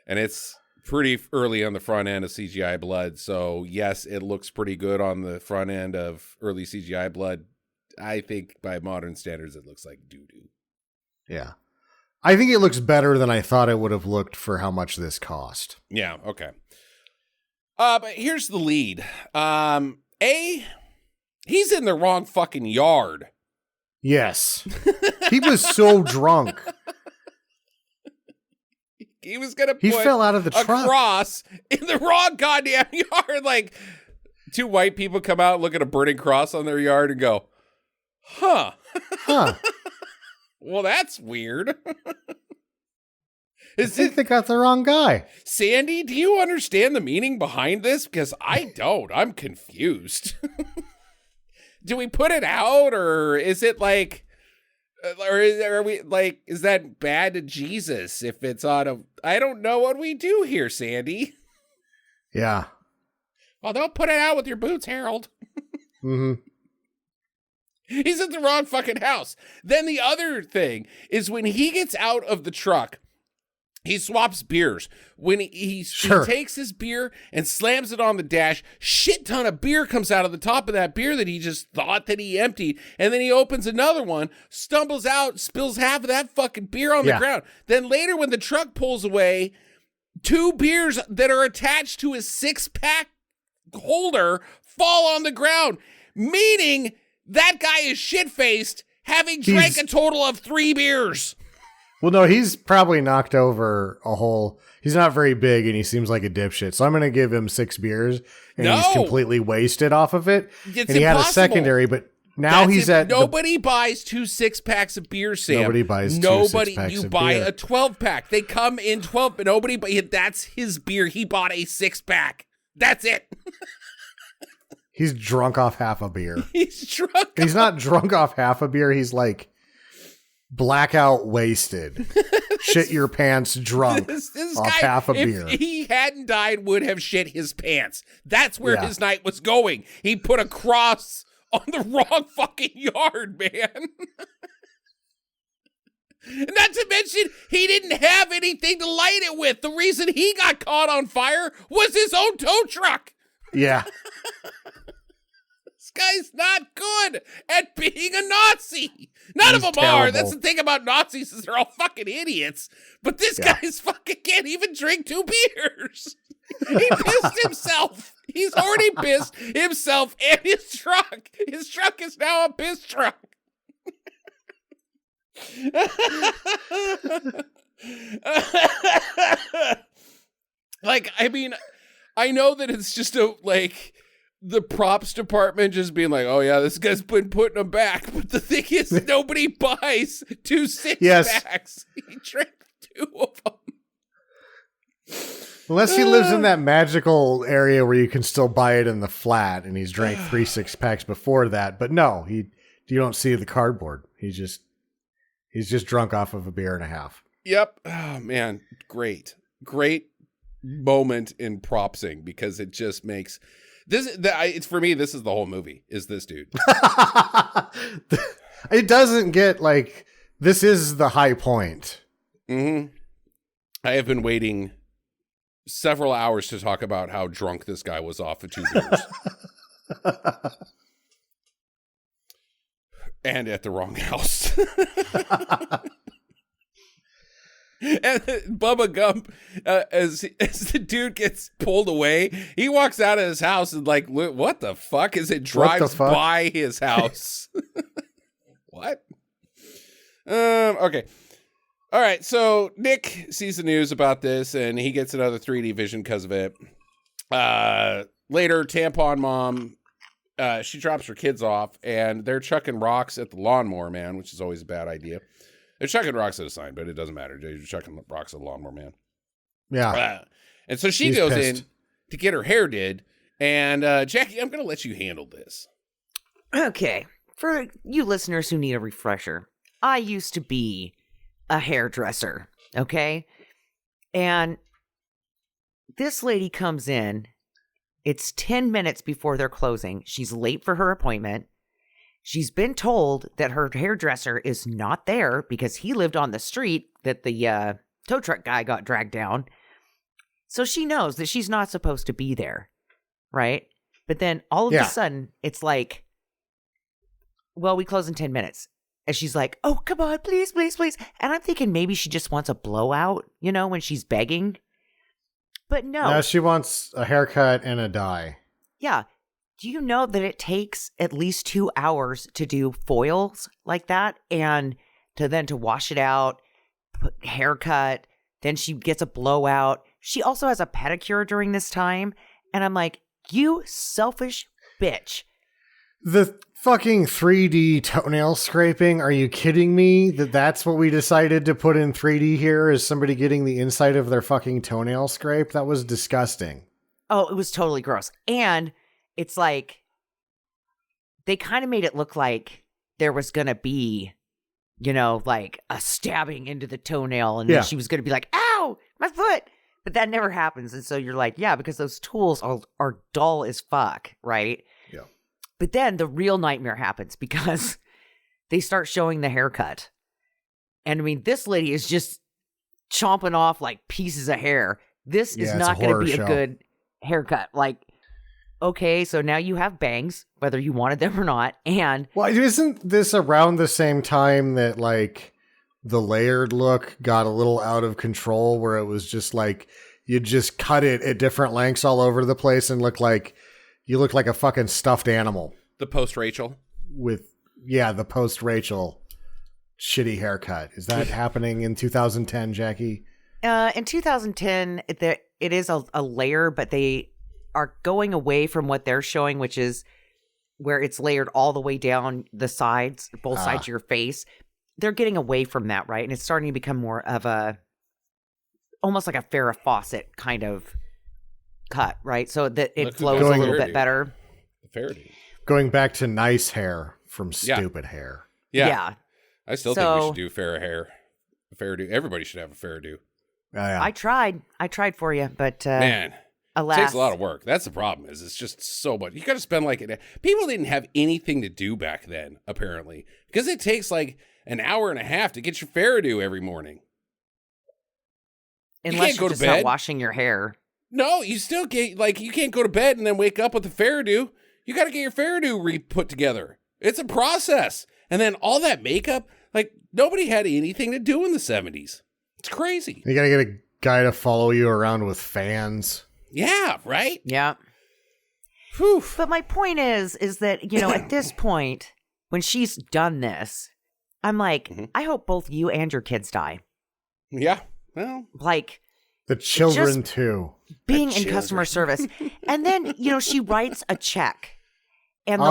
And it's pretty early on the front end of CGI blood. So yes, it looks pretty good on the front end of early CGI blood. I think by modern standards, it looks like doo-doo. Yeah. I think it looks better than I thought it would have looked for how much this cost. Yeah, okay. But here's the lead. He's in the wrong fucking yard. Yes. He was so drunk. He was going to put he fell out of the a truck. Cross in the wrong goddamn yard. Like, 2 white people come out, look at a burning cross on their yard and go, huh. Well, that's weird. I think they got the wrong guy. Sandy, do you understand the meaning behind this? Because I don't. I'm confused. Do we put it out, or is it like, is that bad to Jesus if it's on a, I don't know what we do here, Sandy. Yeah. Well, don't put it out with your boots, Harold. Mm-hmm. He's in the wrong fucking house. Then the other thing is when he gets out of the truck, he swaps beers. When he takes his beer and slams it on the dash, shit ton of beer comes out of the top of that beer that he just thought that he emptied. And then he opens another one, stumbles out, spills half of that fucking beer on the ground. Then later when the truck pulls away, 2 beers that are attached to his 6-pack holder fall on the ground, meaning that guy is shit-faced, having drank a total of 3 beers. Well, no, he's probably knocked over a whole... He's not very big, and he seems like a dipshit. So I'm going to give him 6 beers, and he's completely wasted off of it. It's and he had a secondary, but now he's at... Nobody buys 2 6-packs of beer, Sam. Nobody buys 2 6-packs of beer. You buy a 12-pack. They come in 12, but that's his beer. He bought a 6-pack. That's it. He's drunk off half a beer. He's drunk. He's not drunk off half a beer. He's like blackout wasted. Shit your pants drunk this off guy, half a if beer. he hadn't died, would have shit his pants. That's where his night was going. He put a cross on the wrong fucking yard, man. And not to mention, he didn't have anything to light it with. The reason he got caught on fire was his own tow truck. Yeah. This guy's not good at being a Nazi. None of them terrible. are. That's the thing about Nazis is they're all fucking idiots. But this guy's fucking can't even drink 2 beers. He pissed himself. He's already pissed himself and his truck. His truck is now a piss truck. Like, I mean, I know that it's just the props department just being like, oh yeah, this guy's been putting them back. But the thing is, nobody buys 2 6-packs. He drank 2 of them. Unless he lives in that magical area where you can still buy it in the flat, and he's drank 3 6-packs before that. But no, you don't see the cardboard. He's just drunk off of a beer and a half. Yep. Oh man, great moment in propsing, because it just makes it's for me. This is the whole movie. Is this dude? It doesn't get like this is the high point. Mm-hmm. I have been waiting several hours to talk about how drunk this guy was off of 2 beers. And at the wrong house. And Bubba Gump, as the dude gets pulled away, he walks out of his house and like, what the fuck? As it drives by his house. What? Okay. All right. So Nick sees the news about this and he gets another 3D vision because of it. Later, Tampon Mom, she drops her kids off and they're chucking rocks at the lawnmower man, which is always a bad idea. They're chucking rocks at a sign, but it doesn't matter. They're chucking rocks at the lawnmower man. Yeah. And so she goes in to get her hair did. And Jackie, I'm going to let you handle this. Okay. For you listeners who need a refresher, I used to be a hairdresser, okay? And this lady comes in. It's 10 minutes before they're closing. She's late for her appointment. She's been told that her hairdresser is not there because he lived on the street that the tow truck guy got dragged down. So she knows that she's not supposed to be there, right? But then all of a sudden, it's like, well, we close in 10 minutes. And she's like, oh, come on, please, please, please. And I'm thinking maybe she just wants a blowout, when she's begging. But no. No, she wants a haircut and a dye. Yeah. Do you know that it takes at least 2 hours to do foils like that? And to wash it out, haircut, then she gets a blowout. She also has a pedicure during this time. And I'm like, you selfish bitch. The fucking 3D toenail scraping. Are you kidding me? That's what we decided to put in 3D here is somebody getting the inside of their fucking toenail scraped? That was disgusting. Oh, it was totally gross. And it's like, they kind of made it look like there was going to be, like a stabbing into the toenail. And then she was going to be like, ow, my foot. But that never happens. And so you're like, yeah, because those tools are dull as fuck, right? Yeah. But then the real nightmare happens because they start showing the haircut. And I mean, this lady is just chomping off like pieces of hair. This is not going to be a good haircut. Like, okay, so now you have bangs, whether you wanted them or not. And well, isn't this around the same time that like the layered look got a little out of control, where it was just like you just cut it at different lengths all over the place and you look like a fucking stuffed animal. The post Rachel the post Rachel shitty haircut. Is that happening in 2010, Jackie? In 2010, it is a layer, but they are going away from what they're showing, which is where it's layered all the way down the sides, both sides of your face. They're getting away from that, right? And it's starting to become more of almost like a Farrah Fawcett kind of cut, right? So that it flows a little bit better. Fairdo. Going back to nice hair from stupid hair. Yeah. I still think we should do fair hair. A Fairdo. Everybody should have a Fairdo. Yeah. I tried for you, but Man, alas. it takes a lot of work. That's the problem. Is it's just so much. You got to spend people didn't have anything to do back then, apparently, because it takes like an hour and a half to get your Fairdo every morning. Unless you're just not washing your hair. No, you still get you can't go to bed and then wake up with a Fairdo. You got to get your Fairdo put together. It's a process, and then all that makeup. Nobody had anything to do in the 70s. It's crazy. You got to get a guy to follow you around with fans. Yeah, right? Yeah. Whew. But my point is that, at this point, when she's done this, I'm like, I hope both you and your kids die. Yeah. Well. The children, too. Being in customer service. And then, she writes a check. And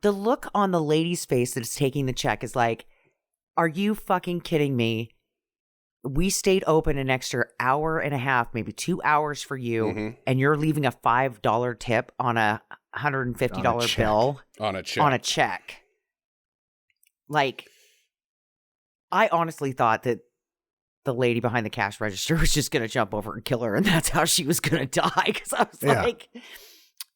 the look on the lady's face that's taking the check is like, are you fucking kidding me? We stayed open an extra hour and a half, maybe 2 hours for you, and you're leaving a $5 tip on a $150 bill. On a check. On a check. I honestly thought that the lady behind the cash register was just going to jump over and kill her, and that's how she was going to die. Because I was like,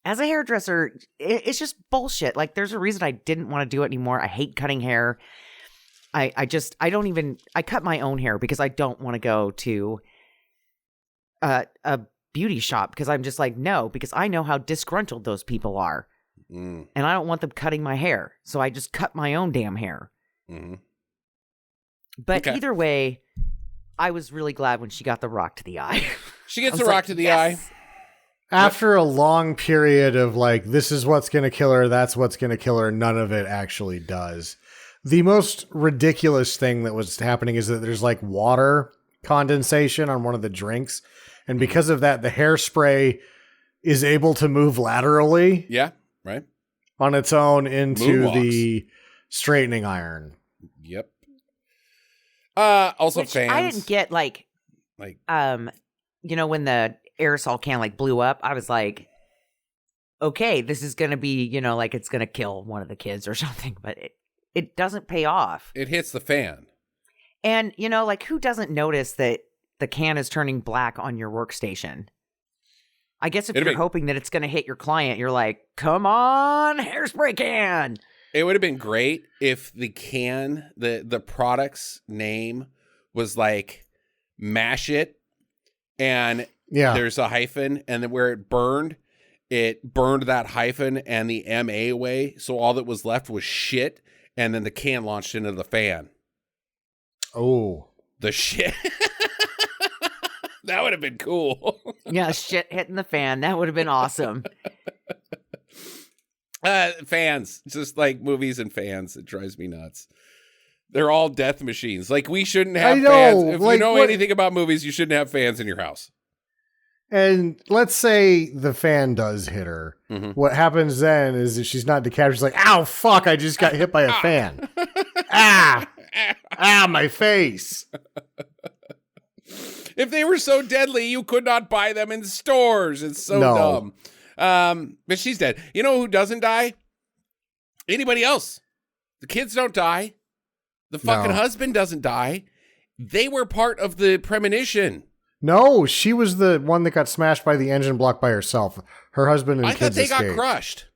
as a hairdresser, it's just bullshit. There's a reason I didn't want to do it anymore. I hate cutting hair. I cut my own hair because I don't want to go to a beauty shop because I'm just like, no, because I know how disgruntled those people are. And I don't want them cutting my hair. So I just cut my own damn hair. But either way, I was really glad when she got the rock to the eye. She gets the rock to the eye. After a long period of this is what's going to kill her, that's what's going to kill her, none of it actually does. The most ridiculous thing that was happening is that there's water condensation on one of the drinks. And because of that, the hairspray is able to move laterally. Yeah, right. On its own into the straightening iron. Yep. Also Which fans. I didn't get when the aerosol can blew up, I was like, okay, this is going to be, it's going to kill one of the kids or something, but it doesn't pay off. It hits the fan. And, who doesn't notice that the can is turning black on your workstation? I guess if you're hoping that it's going to hit your client, you're like, come on, hairspray can. It would have been great if the can, the product's name was mash it, and there's a hyphen, and then where it burned that hyphen and the MA away, so all that was left was shit. And then the can launched into the fan. Oh. The shit. That would have been cool. Yeah, shit hitting the fan. That would have been awesome. Fans. Just movies and fans. It drives me nuts. They're all death machines. We shouldn't have fans. If you know anything about movies, you shouldn't have fans in your house. And let's say the fan does hit her. What happens then is if she's not decapitated, she's like, ow, fuck, I just got hit by a fan. My face. If they were so deadly, you could not buy them in stores. It's so dumb. But she's dead. You know who doesn't die? Anybody else. The kids don't die. The fucking husband doesn't die. They were part of the premonition. No, she was the one that got smashed by the engine block by herself. Her husband and kids escaped. I thought they got crushed.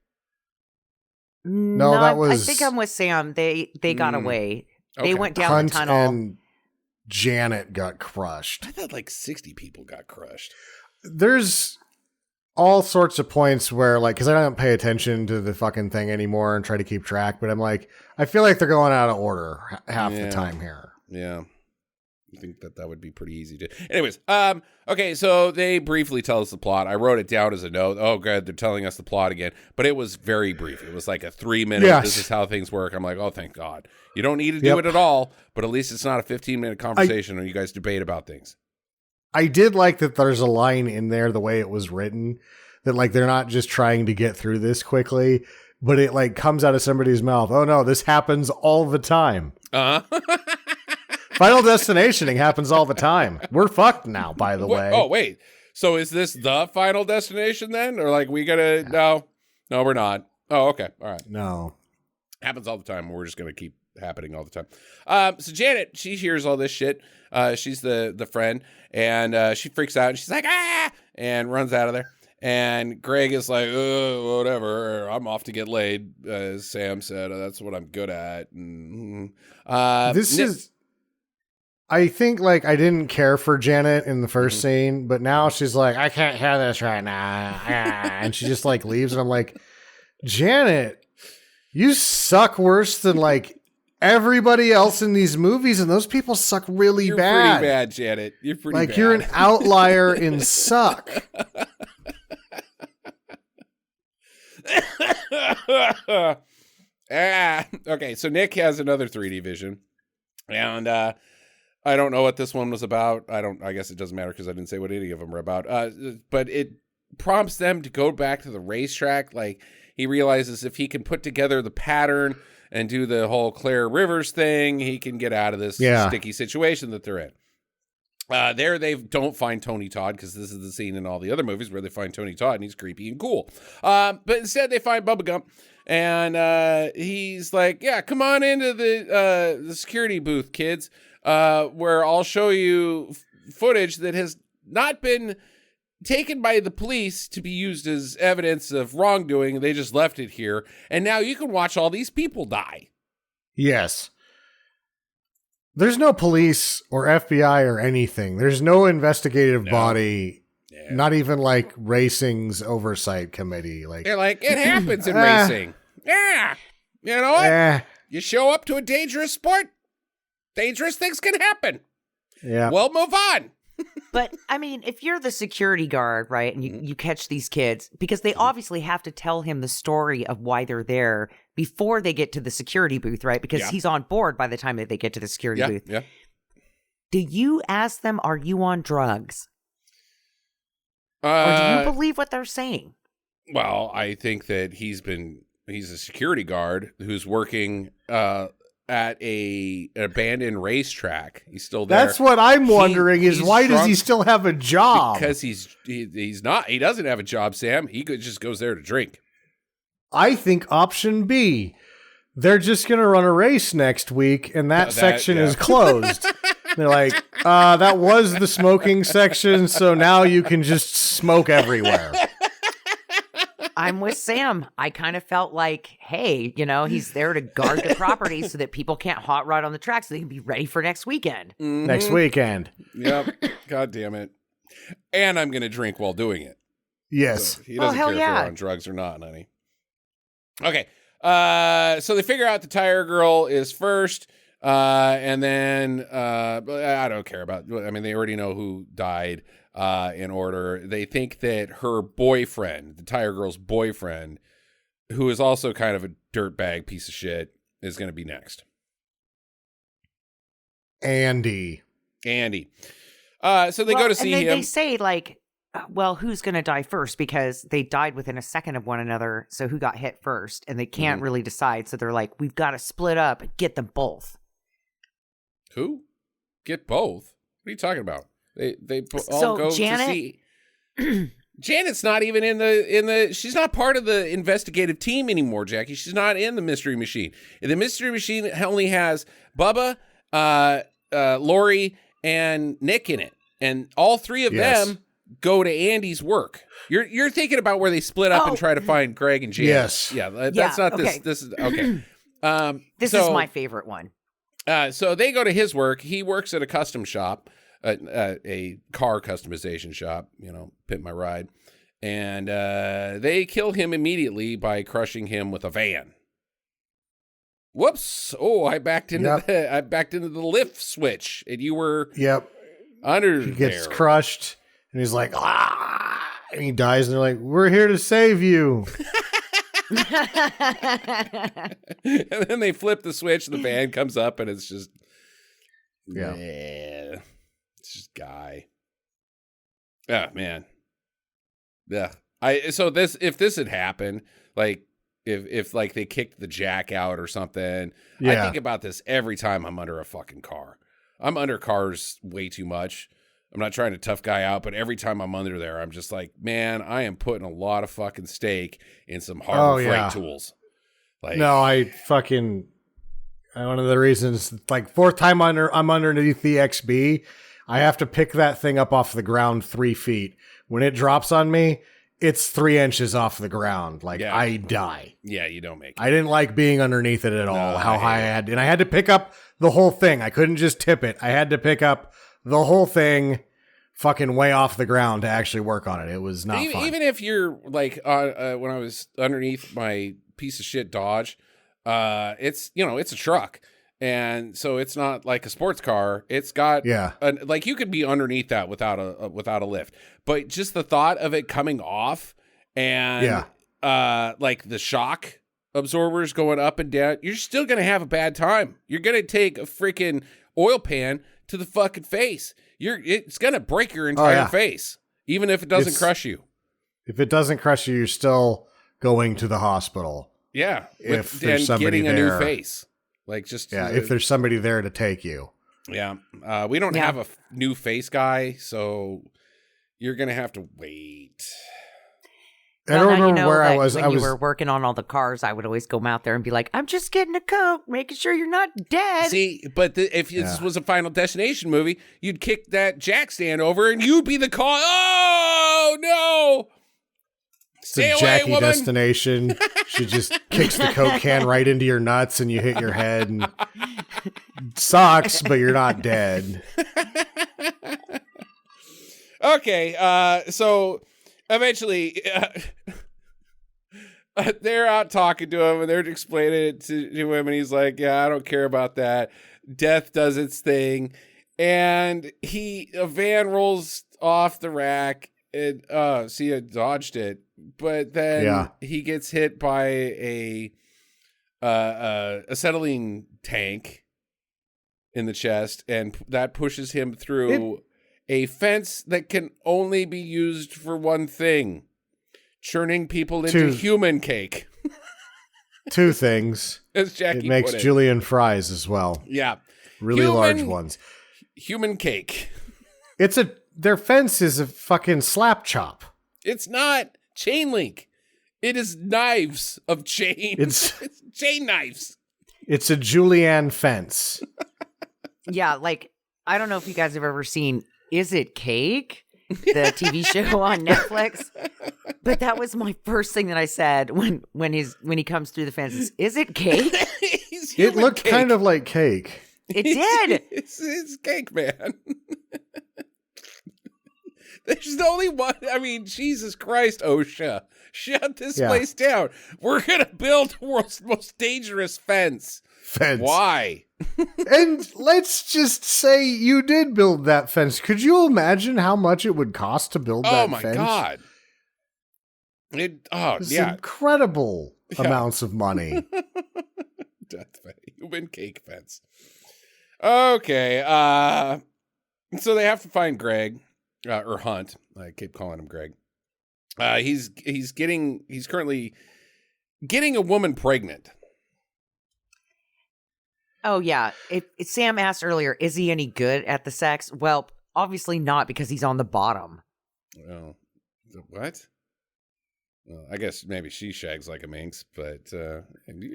No, that was... I think I'm with Sam. They got away. Okay. They went down Hunt the tunnel. And Janet got crushed. I thought 60 people got crushed. There's all sorts of points where, because I don't pay attention to the fucking thing anymore and try to keep track, but I'm I feel like they're going out of order half the time here. Yeah. I think that would be pretty easy to. Anyways, okay, so they briefly tell us the plot. I wrote it down as a note. Oh, God, they're telling us the plot again. But it was very brief. It was a 3-minute, this is how things work. I'm like, oh, thank God. You don't need to do it at all, but at least it's not a 15-minute conversation and you guys debate about things. I did like that there's a line in there, the way it was written, that they're not just trying to get through this quickly, but it comes out of somebody's mouth. Oh, no, this happens all the time. Uh-huh. Final Destinationing happens all the time. We're fucked now, by the way. Oh, wait. So is this the Final Destination then? Or we gotta... No. No, we're not. Oh, okay. All right. No. Happens all the time. We're just going to keep happening all the time. So Janet, she hears all this shit. She's the friend, and she freaks out. And she's like, ah, and runs out of there. And Greg is like, oh, whatever. I'm off to get laid. As Sam said, that's what I'm good at. And, I think, like, I didn't care for Janet in the first scene, but now she's like, I can't hear this right now. And she just, like, leaves. And I'm like, Janet, you suck worse than, like, everybody else in these movies. And those people suck really You're bad. Pretty bad, Janet. You're pretty bad. Like, you're an outlier in suck. Okay, so Nick has another 3D vision. And, I don't know what this one was about. I guess it doesn't matter because I didn't say what any of them were about. But it prompts them to go back to the racetrack. Like, he realizes if he can put together the pattern and do the whole Claire Rivers thing, he can get out of this sticky situation that they're in. There they don't find Tony Todd, because this is the scene in all the other movies where they find Tony Todd and he's creepy and cool. But instead they find Bubba Gump, and he's like, yeah, come on into the security booth, kids. Where I'll show you footage that has not been taken by the police to be used as evidence of wrongdoing. They just left it here. And now you can watch all these people die. Yes. There's no police or FBI or anything. There's no investigative body. Yeah. Not even like racing's oversight committee. Like, they're like, it happens in racing. Yeah. You know what? You show up to a dangerous sport. Dangerous things can happen. Yeah. Well, move on. But, I mean, if you're the security guard, right, and you catch these kids, because they obviously have to tell him the story of why they're there before they get to the security booth, right? Because he's on board by the time that they get to the security booth. Yeah. Do you ask them, are you on drugs? Or do you believe what they're saying? Well, I think that he's a security guard who's working at an abandoned racetrack. He's still there. That's what I'm wondering is why does he still have a job? Because he doesn't have a job, Sam. He just goes there to drink. I think option B, they're just going to run a race next week and that section is closed. They're like, that was the smoking section, so now you can just smoke everywhere. I'm with Sam. I kind of felt like, hey, he's there to guard the property so that people can't hot rod on the track so they can be ready for next weekend. Mm-hmm. Next weekend. Yep. God damn it. And I'm going to drink while doing it. Yes. So he doesn't care if they're on drugs or not, honey. Okay. So they figure out the tire girl is first. And then I don't care about, they already know who died. In order. They think that her boyfriend, the tire girl's boyfriend, who is also kind of a dirtbag piece of shit, is going to be next. Andy. So they go to see him. They say, like, well, who's going to die first? Because they died within a second of one another. So who got hit first? And they can't really decide. So they're like, we've got to split up and get them both. Who? Get both? What are you talking about? They all go Janet, to see. Janet's not even in the. She's not part of the investigative team anymore, Jackie. She's not in the Mystery Machine. The Mystery Machine only has Bubba, Lori, and Nick in it, and all three of them go to Andy's work. You're thinking about where they split up and try to find Greg and Janet. Yes, that's not this. This is okay. This is my favorite one. So they go to his work. He works at a custom shop. A car customization shop, Pimp My Ride. And they kill him immediately by crushing him with a van. Whoops. Oh, I backed into the lift switch and you were under He gets there. crushed and he's like, and he dies and they're like, we're here to save you. And then they flip the switch and the van comes up and it's just it's just Guy. Yeah, man. Yeah. If this had happened, like if like they kicked the jack out or something, I think about this every time I'm under a fucking car. I'm under cars way too much. I'm not trying to tough guy out, but every time I'm under there, I'm just like, man, I am putting a lot of fucking stake in some Harbor Freight tools. Like, no, one of the reasons, like, fourth time I'm underneath the XB, I have to pick that thing up off the ground 3 feet. When it drops on me, it's 3 inches off the ground. Like, I die. Yeah, you don't make it. I didn't like being underneath it at all, how high I had. And I had to pick up the whole thing. I couldn't just tip it. I had to pick up the whole thing fucking way off the ground to actually work on it. It was not fun. Even if you're like, when I was underneath my piece of shit Dodge, it's a truck. And so it's not like a sports car. It's got like you could be underneath that without a lift. But just the thought of it coming off and like the shock absorbers going up and down, you're still gonna have a bad time. You're gonna take a freaking oil pan to the fucking face. It's gonna break your entire face, even if it doesn't crush you. If it doesn't crush you, you're still going to the hospital. Yeah, if there's somebody getting there. A new face. Like just if there's somebody there to take you. Yeah. We don't have a new face guy, so you're going to have to wait. I don't remember where I was. When you were working on all the cars, I would always go out there and be like, I'm just getting a Coke, making sure you're not dead. See, but if this was a Final Destination movie, you'd kick that jack stand over and you'd be the cause. Oh, no. Stay it's a away, Jackie woman. Destination. She just kicks the Coke can right into your nuts and you hit your head. And sucks, but you're not dead. Okay, so eventually they're out talking to him and they're explaining it to him and he's like, yeah, I don't care about that. Death does its thing. And a van rolls off the rack and see, I dodged it. But then he gets hit by a acetylene tank in the chest, and that pushes him through a fence that can only be used for one thing: churning people into human cake. 2 things. As Jackie it makes put it. Julian fries as well. Yeah, really large ones. Human cake. Their fence is a fucking slap chop. It's not chain link. It is knives of chain. It's chain knives. It's a Julianne fence. Yeah, like, I don't know if you guys have ever seen Is It Cake? The TV show on Netflix. But that was my first thing that I said when he comes through the fence. Is it cake? It looked kind of like cake. It did. It's cake, man. There's only one. I mean, Jesus Christ, OSHA. Shut this place down. We're going to build the world's most dangerous fence. Why? And let's just say you did build that fence. Could you imagine how much it would cost to build that fence? Oh, my God. It's incredible amounts of money. Human cake fence. Okay. So they have to find Greg. Or Hunt. I keep calling him Greg. He's currently getting a woman pregnant. Oh, yeah. Sam asked earlier, is he any good at the sex? Well, obviously not, because he's on the bottom. Oh, what? Well, I guess maybe she shags like a minx, but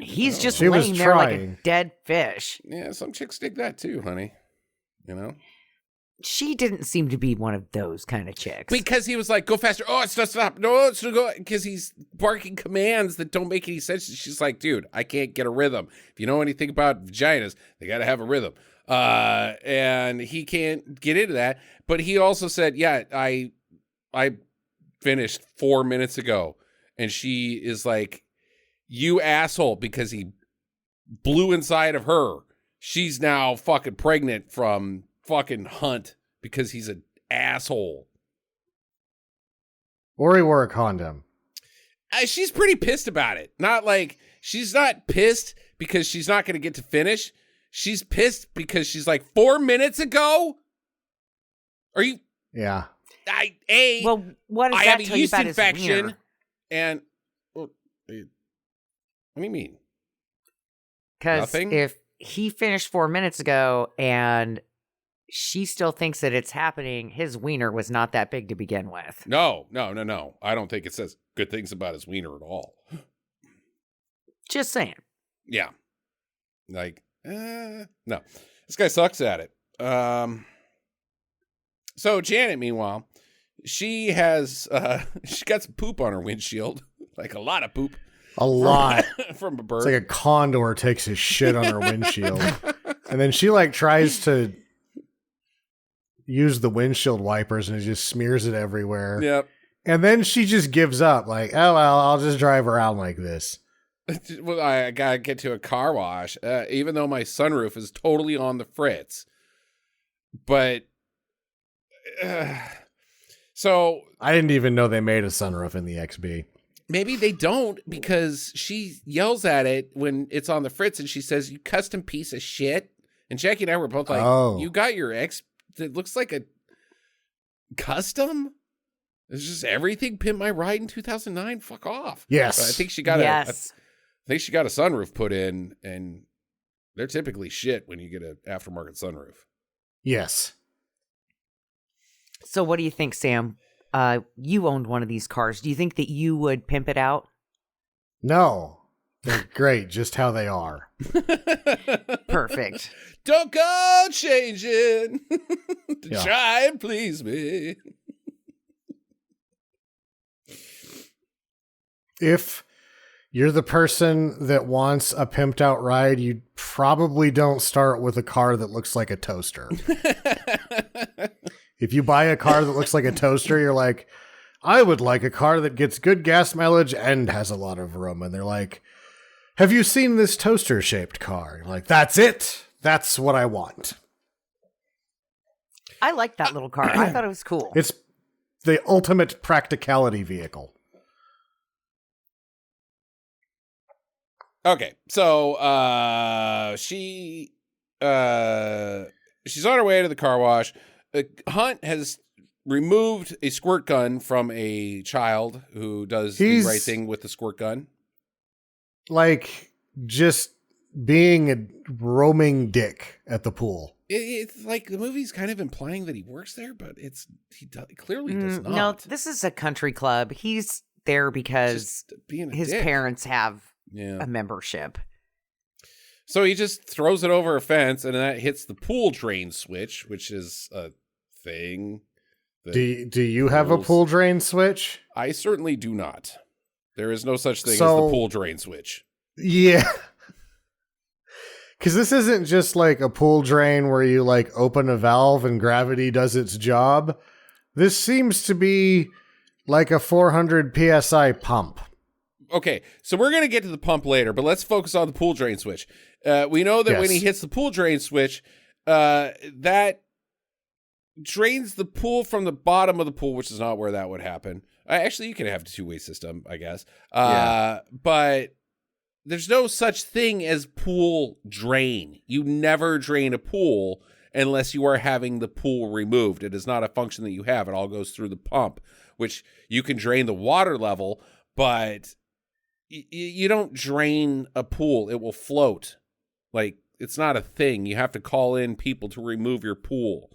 he's just laying there like a dead fish. Yeah, some chicks dig that too, honey. You know? She didn't seem to be one of those kind of chicks. Because he was like, go faster. Oh, it's not stop. No, it's not go. Because he's barking commands that don't make any sense. She's like, dude, I can't get a rhythm. If you know anything about vaginas, they got to have a rhythm. And he can't get into that. But he also said, yeah, I finished 4 minutes ago. And she is like, you asshole, because he blew inside of her. She's now fucking pregnant from fucking Hunt because he's an asshole. Or he wore a condom. She's pretty pissed about it. She's not pissed because she's not going to get to finish. She's pissed because she's like, 4 minutes ago? Are you? Yeah. Well, what does I that have a tell you yeast about his infection. wiener? And what do you mean? Because if he finished 4 minutes ago and she still thinks that it's happening. His wiener was not that big to begin with. No. I don't think it says good things about his wiener at all. Just saying. Yeah. Like, no. This guy sucks at it. So Janet, meanwhile, she has she got some poop on her windshield. Like a lot of poop. A lot. From a bird. It's like a condor takes his shit on her windshield. And then she like tries to use the windshield wipers and it just smears it everywhere. Yep. And then she just gives up, like, oh, well, I'll just drive around like this. Well, I gotta get to a car wash, even though my sunroof is totally on the fritz. But, so... I didn't even know they made a sunroof in the XB. Maybe they don't, because she yells at it when it's on the fritz and she says, you custom piece of shit. And Jackie and I were both like, You got your X that looks like a custom? It's just everything Pimp My Ride in 2009. Fuck off. Yes. But I think she got I think she got a sunroof put in, and they're typically shit when you get an aftermarket sunroof. Yes. So what do you think, Sam? You owned one of these cars. Do you think that you would pimp it out? No. They're great just how they are. Perfect. Don't go changing to try and please me. If you're the person that wants a pimped out ride, you probably don't start with a car that looks like a toaster. If you buy a car that looks like a toaster, you're like, I would like a car that gets good gas mileage and has a lot of room. And they're like, have you seen this toaster shaped car? You're like, that's it. That's what I want. I like that little car. I thought it was cool. It's the ultimate practicality vehicle. Okay, so she's on her way to the car wash. Hunt has removed a squirt gun from a child who does the right thing with the squirt gun. Like, just being a roaming dick at the pool. It's like the movie's kind of implying that he works there, but he clearly does not. No, this is a country club. He's there because his parents have a membership. So he just throws it over a fence, and that hits the pool drain switch, which is a thing. Do you have a pool drain switch? I certainly do not. There is no such thing as the pool drain switch. Yeah. Because this isn't just like a pool drain where you like open a valve and gravity does its job. This seems to be like a 400 PSI pump. Okay, so we're going to get to the pump later, but let's focus on the pool drain switch. We know that when he hits the pool drain switch, that drains the pool from the bottom of the pool, which is not where that would happen. Actually, you can have a two-way system, I guess. But there's no such thing as pool drain. You never drain a pool unless you are having the pool removed. It is not a function that you have. It all goes through the pump, which you can drain the water level, but you don't drain a pool. It will float. Like, it's not a thing. You have to call in people to remove your pool.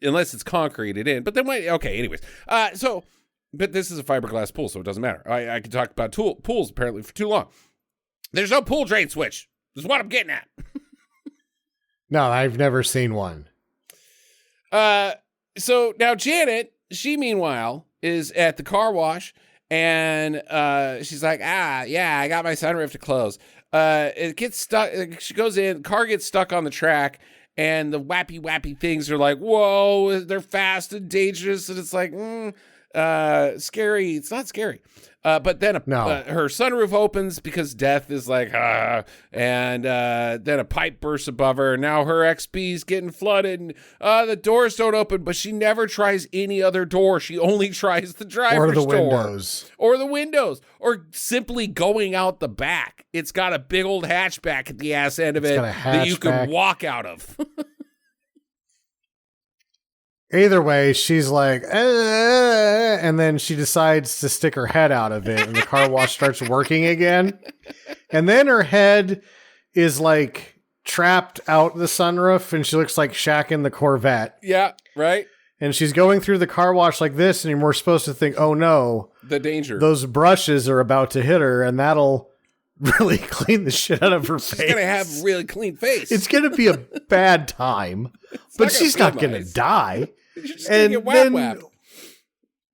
Unless it's concreted in. But then, anyways. But this is a fiberglass pool, so it doesn't matter. I could talk about pools, apparently, for too long. There's no pool drain switch. This is what I'm getting at. No, I've never seen one. So now Janet, she, meanwhile, is at the car wash. And she's like, I got my sunroof to close. It gets stuck. She goes in, car gets stuck on the track, and the wappy things are like, whoa, they're fast and dangerous. And it's like, scary. It's not scary. But then her sunroof opens because death is like, and then a pipe bursts above her. And now her XB's getting flooded. And the doors don't open, but she never tries any other door. She only tries the driver's door. Or the windows. Or simply going out the back. It's got a big old hatchback at the ass end of it that you can walk out of. Either way, she's like, and then she decides to stick her head out of it, and the car wash starts working again. And then her head is like trapped out the sunroof, and she looks like Shaq in the Corvette. Yeah, right? And she's going through the car wash like this, and we're supposed to think, oh no, the danger. Those brushes are about to hit her, and that'll really clean the shit out of her face. She's going to have a really clean face. It's going to be a bad time, but she's not going to die. She's going to get whacked.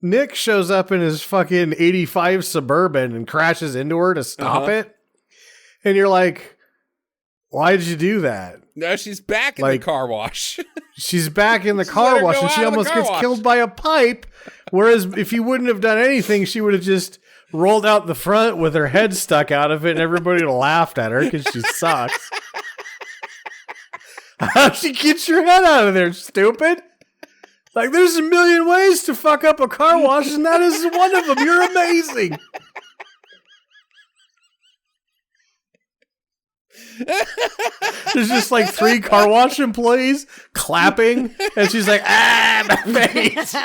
Nick shows up in his fucking 85 Suburban and crashes into her to stop it. And you're like, why did you do that? No, she's back in the car wash. She's back in the car wash, and she almost gets killed by a pipe. Whereas if you wouldn't have done anything, she would have just rolled out the front with her head stuck out of it, and everybody would have laughed at her because she sucks. How'd she get your head out of there, stupid? Like, there's a million ways to fuck up a car wash, and that is one of them. You're amazing. There's just like 3 car wash employees clapping, and she's like, my face.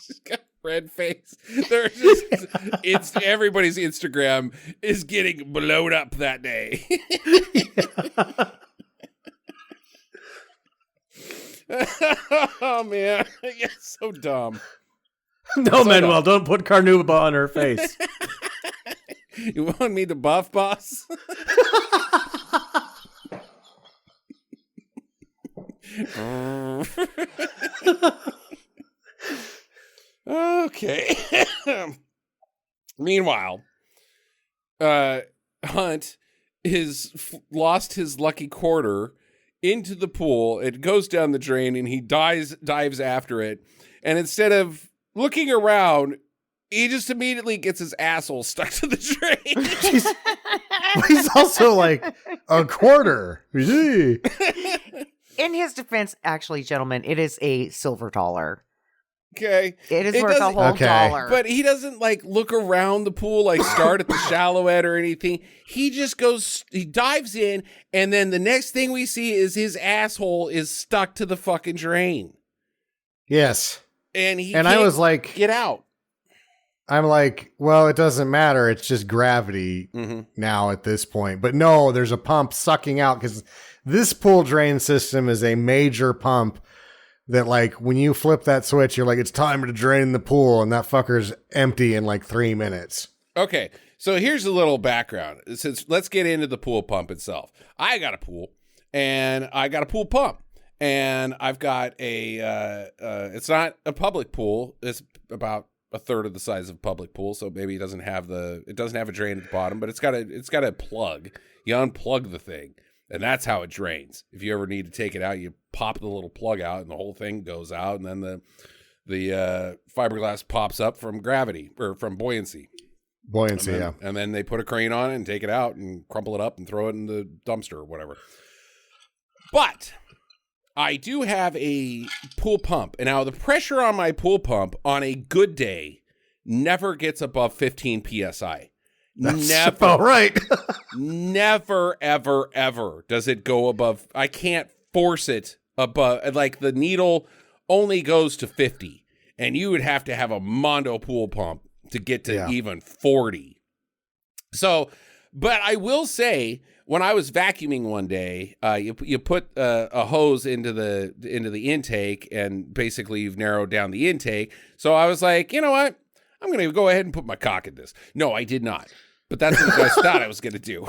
She's got red face. There's just, it's everybody's Instagram is getting blown up that day. Oh man, it's so dumb. No, so Manuel, don't put carnauba on her face. You want me to buff, boss? Okay. Meanwhile, Hunt lost his lucky quarter into the pool. It goes down the drain, and he dives after it. And instead of looking around, he just immediately gets his asshole stuck to the drain. He's also like a quarter. In his defense, actually, gentlemen, it is a silver dollar. Okay. It is worth a whole dollar. But he doesn't like look around the pool, like start at the shallow end or anything. He just he dives in, and then the next thing we see is his asshole is stuck to the fucking drain. Yes. And I was like, get out. I'm like, well, it doesn't matter. It's just gravity now at this point. But no, there's a pump sucking out, because this pool drain system is a major pump that, like, when you flip that switch, you're like, it's time to drain the pool, and that fucker's empty in like 3 minutes. Okay, so here's a little background. Let's get into the pool pump itself. I got a pool, and I got a pool pump, and I've got it's not a public pool. It's about a third of the size of a public pool, so maybe it doesn't have a drain at the bottom, but it's got a plug. You unplug the thing, and that's how it drains. If you ever need to take it out, you pop the little plug out, and the whole thing goes out, and then the fiberglass pops up from gravity or from buoyancy. Buoyancy, yeah. And then they put a crane on it and take it out and crumple it up and throw it in the dumpster or whatever. But I do have a pool pump, and now the pressure on my pool pump on a good day never gets above 15 psi. That's never, about right. Never, ever, ever does it go above. I can't force it above. Like, the needle only goes to 50, and you would have to have a Mondo pool pump to get to even 40. So, but I will say, when I was vacuuming one day, you put a hose into the intake, and basically you've narrowed down the intake. So I was like, you know what? I'm going to go ahead and put my cock in this. No, I did not. But that's what you guys thought I was going to do.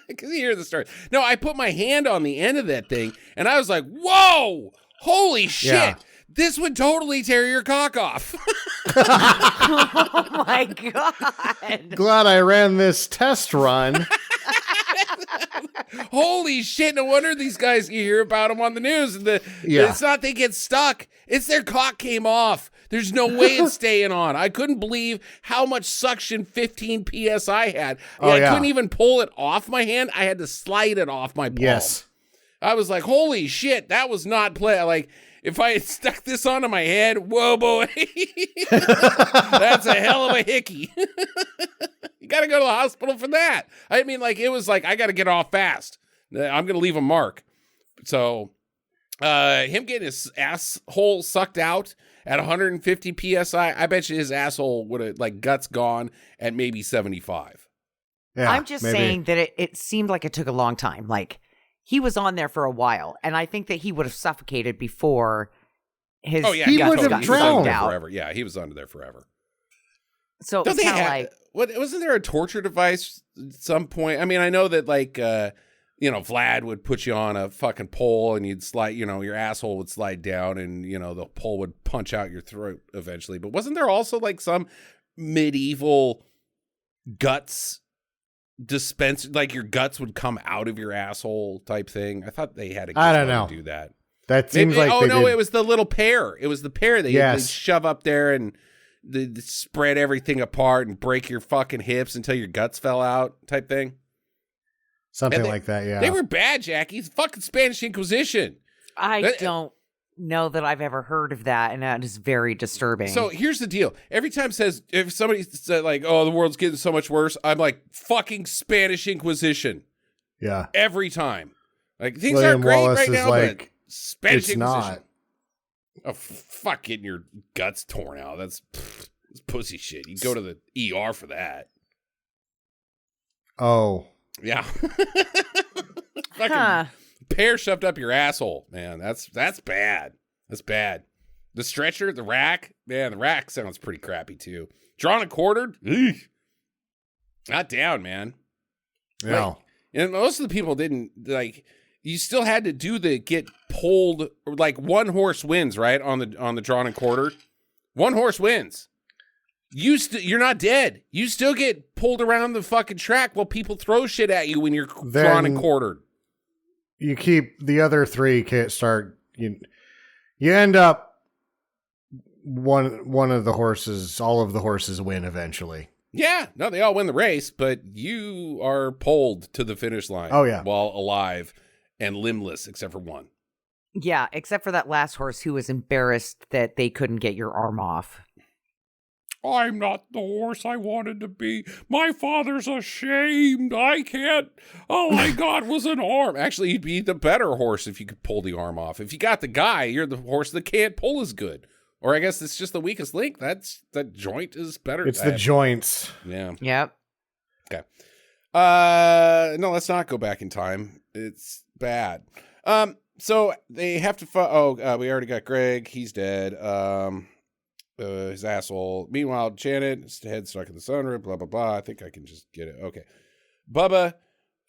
Because you hear the story. No, I put my hand on the end of that thing, and I was like, whoa, holy shit. Yeah. This would totally tear your cock off. Oh, my God. Glad I ran this test run. Holy shit, no wonder these guys, you hear about them on the news. It's not they get stuck. It's their cock came off. There's no way it's staying on. I couldn't believe how much suction 15 PSI had. I couldn't even pull it off my hand. I had to slide it off my palm. Yes. I was like, holy shit, that was not play. Like, if I had stuck this onto my head, whoa, boy. That's a hell of a hickey. You got to go to the hospital for that. I mean, like, it was like, I got to get off fast. I'm going to leave a mark. So, him getting his asshole sucked out at 150 PSI, I bet you his asshole would have, like, guts gone at maybe 75. Yeah, I'm just maybe. saying that it seemed like it took a long time. Like, he was on there for a while, and I think that he would have suffocated before his He guts would have got drowned. sucked out. Forever. Yeah, he was under there forever. So Don't it's they kind of have, like, what wasn't there a torture device at some point? I mean, I know that like Vlad would put you on a fucking pole and you'd slide, your asshole would slide down and the pole would punch out your throat eventually. But wasn't there also like some medieval guts dispense, like your guts would come out of your asshole type thing? I thought they had a I don't gizmo know. to do that. That seems like oh they no, did. it was the little pear. It was the pear that Yes. they'd shove up there and they spread everything apart and break your fucking hips until your guts fell out type thing. Something like that, yeah. They were bad, Jackie. It's fucking Spanish Inquisition. I don't know that I've ever heard of that, and that is very disturbing. So here's the deal. Every time if somebody said like, oh, the world's getting so much worse, I'm like, fucking Spanish Inquisition. Yeah. Every time. Like, things William aren't great Wallace right is now, like, but Spanish it's Inquisition. not. Oh, fuck getting your guts torn out. That's pussy shit. You go to the ER for that. Oh. Yeah. Fucking pear shoved up your asshole, man. That's bad. That's bad. The stretcher, the rack, man, the rack sounds pretty crappy too. Drawn and quartered, not down, man. Yeah. Like, and most of the people didn't like. You still had to do the get pulled, like one horse wins, right? On the drawn and quartered, one horse wins. You're not dead. You still get pulled around the fucking track while people throw shit at you when you're drawn and quartered. You keep the other three can't start. You end up one of the horses. All of the horses win eventually. Yeah, no, they all win the race, but you are pulled to the finish line. Oh, yeah. While alive and limbless, except for one. yeah, except for that last horse who was embarrassed that they couldn't get your arm off. I'm not the horse I wanted to be. My father's ashamed. I can't. All I got was an arm. Actually, you'd be the better horse if you could pull the arm off. If you got the guy, you're the horse that can't pull as good. Or I guess it's just the weakest link. That joint is better. It's the joints. Yeah. Yep. Okay. No, let's not go back in time. It's bad. So they have to we already got Greg. He's dead. His asshole. Meanwhile, Janet, his head stuck in the sunroof, blah, blah, blah. I think I can just get it. Okay. Bubba,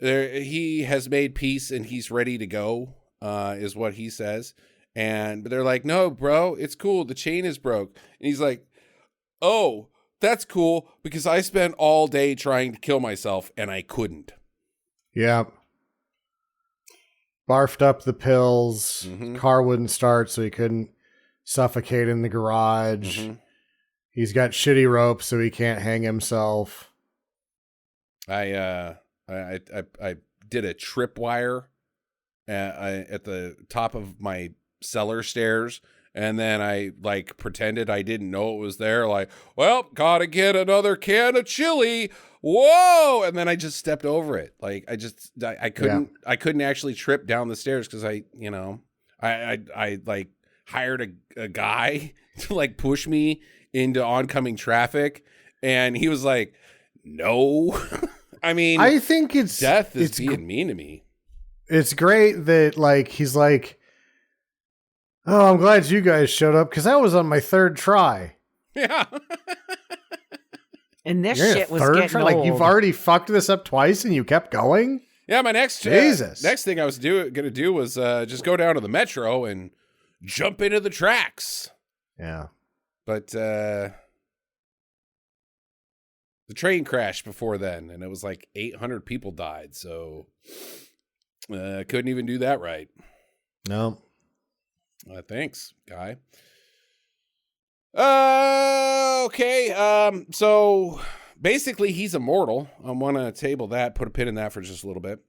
he has made peace and he's ready to go, is what he says. But they're like, no, bro, it's cool. The chain is broke. And he's like, oh, that's cool because I spent all day trying to kill myself and I couldn't. Yeah. Barfed up the pills. Mm-hmm. Car wouldn't start, so he couldn't suffocate in the garage. Mm-hmm. He's got shitty rope, so he can't hang himself. I did a tripwire at the top of my cellar stairs, and then I like pretended I didn't know it was there. Like, well, gotta get another can of chili. Whoa! And then I just stepped over it. Like I couldn't actually trip down the stairs because I like hired a guy to like push me into oncoming traffic, and he was like, no. I mean, I think death is being mean to me. It's great that like he's like, oh, I'm glad you guys showed up because that was on my third try. Yeah. And this You're shit was third getting try? old. Like you've already fucked this up twice and you kept going. Yeah, my next thing I was gonna do was just go down to the metro and jump into the tracks. Yeah, but the train crashed before then, and it was like 800 people died. So couldn't even do that right. No. Thanks, guy. Okay. So basically, he's immortal. I want to table that, put a pin in that for just a little bit.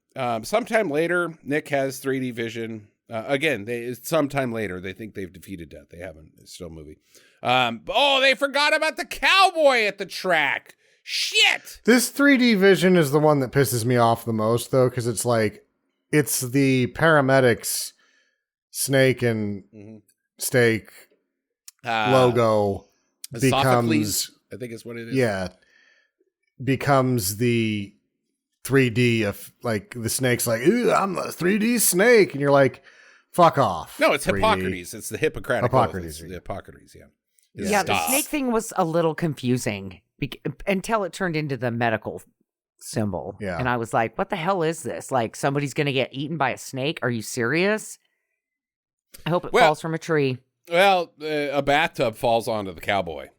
Sometime later, Nick has 3D vision. Again, sometime later, they think they've defeated death. They haven't. It's still a movie. They forgot about the cowboy at the track. Shit. This 3D vision is the one that pisses me off the most, though, because it's like, it's the paramedics, Snake and Steak logo becomes, I think is what it is. Yeah, becomes the 3D of like the snake's like, ooh, I'm the 3D snake, and you're like, fuck off. No, it's 3D. Hippocrates. It's the Hippocratic Hippocrates. Oath. It's the Hippocrates, yeah. Yeah, the snake thing was a little confusing until it turned into the medical symbol. Yeah. And I was like, what the hell is this? Like, somebody's going to get eaten by a snake? Are you serious? I hope it falls from a tree. Well, a bathtub falls onto the cowboy.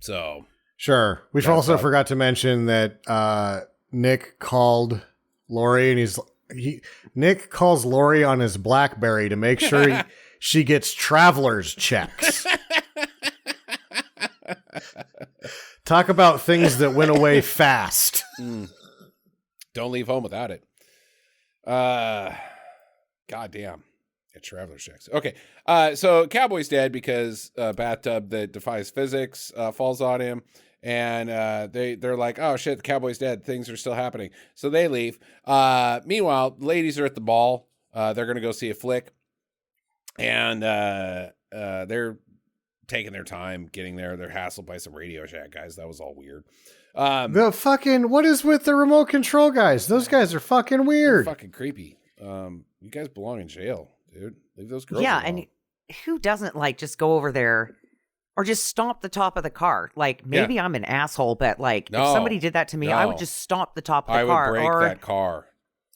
So. Sure. We also forgot to mention that Nick called Lori, and Nick calls Lori on his BlackBerry to make sure she gets traveler's checks. Talk about things that went away fast. Don't leave home without it. Goddamn. Traveler's checks. Okay. So Cowboy's dead because a bathtub that defies physics falls on him. And they're like, oh, shit, the Cowboy's dead. Things are still happening. So they leave. Meanwhile, ladies are at the ball. They're going to go see a flick. And they're taking their time getting there. They're hassled by some Radio Shack guys. That was all weird. What is with the remote control guys? Those guys are fucking weird. Fucking creepy. You guys belong in jail, dude. Leave those girls Yeah, alone. and who doesn't like just go over there or just stomp the top of the car? Like, maybe I'm an asshole, but like if somebody did that to me, I would just stomp the top of the car. I would break that car.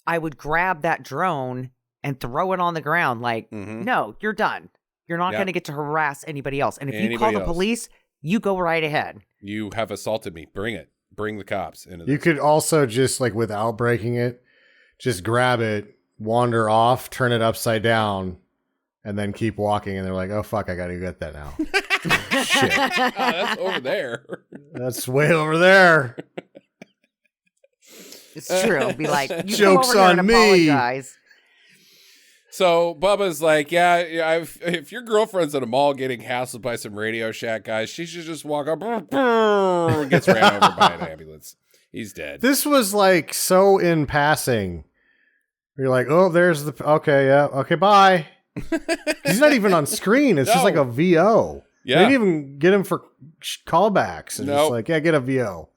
I would grab that drone and throw it on the ground. Like, no, you're done. You're not going to get to harass anybody else. And if you call the police, you go right ahead. You have assaulted me. Bring it. Bring the cops into this. You could also just, like, without breaking it, just grab it, wander off, turn it upside down, and then keep walking. And they're like, oh, fuck, I got to get that now. Shit. That's over there. That's way over there. It's true. Be like, you Joke's come over here on and me. apologize. So Bubba's like, if your girlfriend's at a mall getting hassled by some Radio Shack guys, she should just walk up and gets ran over by an ambulance. He's dead. This was like so in passing. You're like, oh, there's okay, bye. He's not even on screen. It's just like a VO. Yeah. They didn't even get him for callbacks. And just like, get a VO.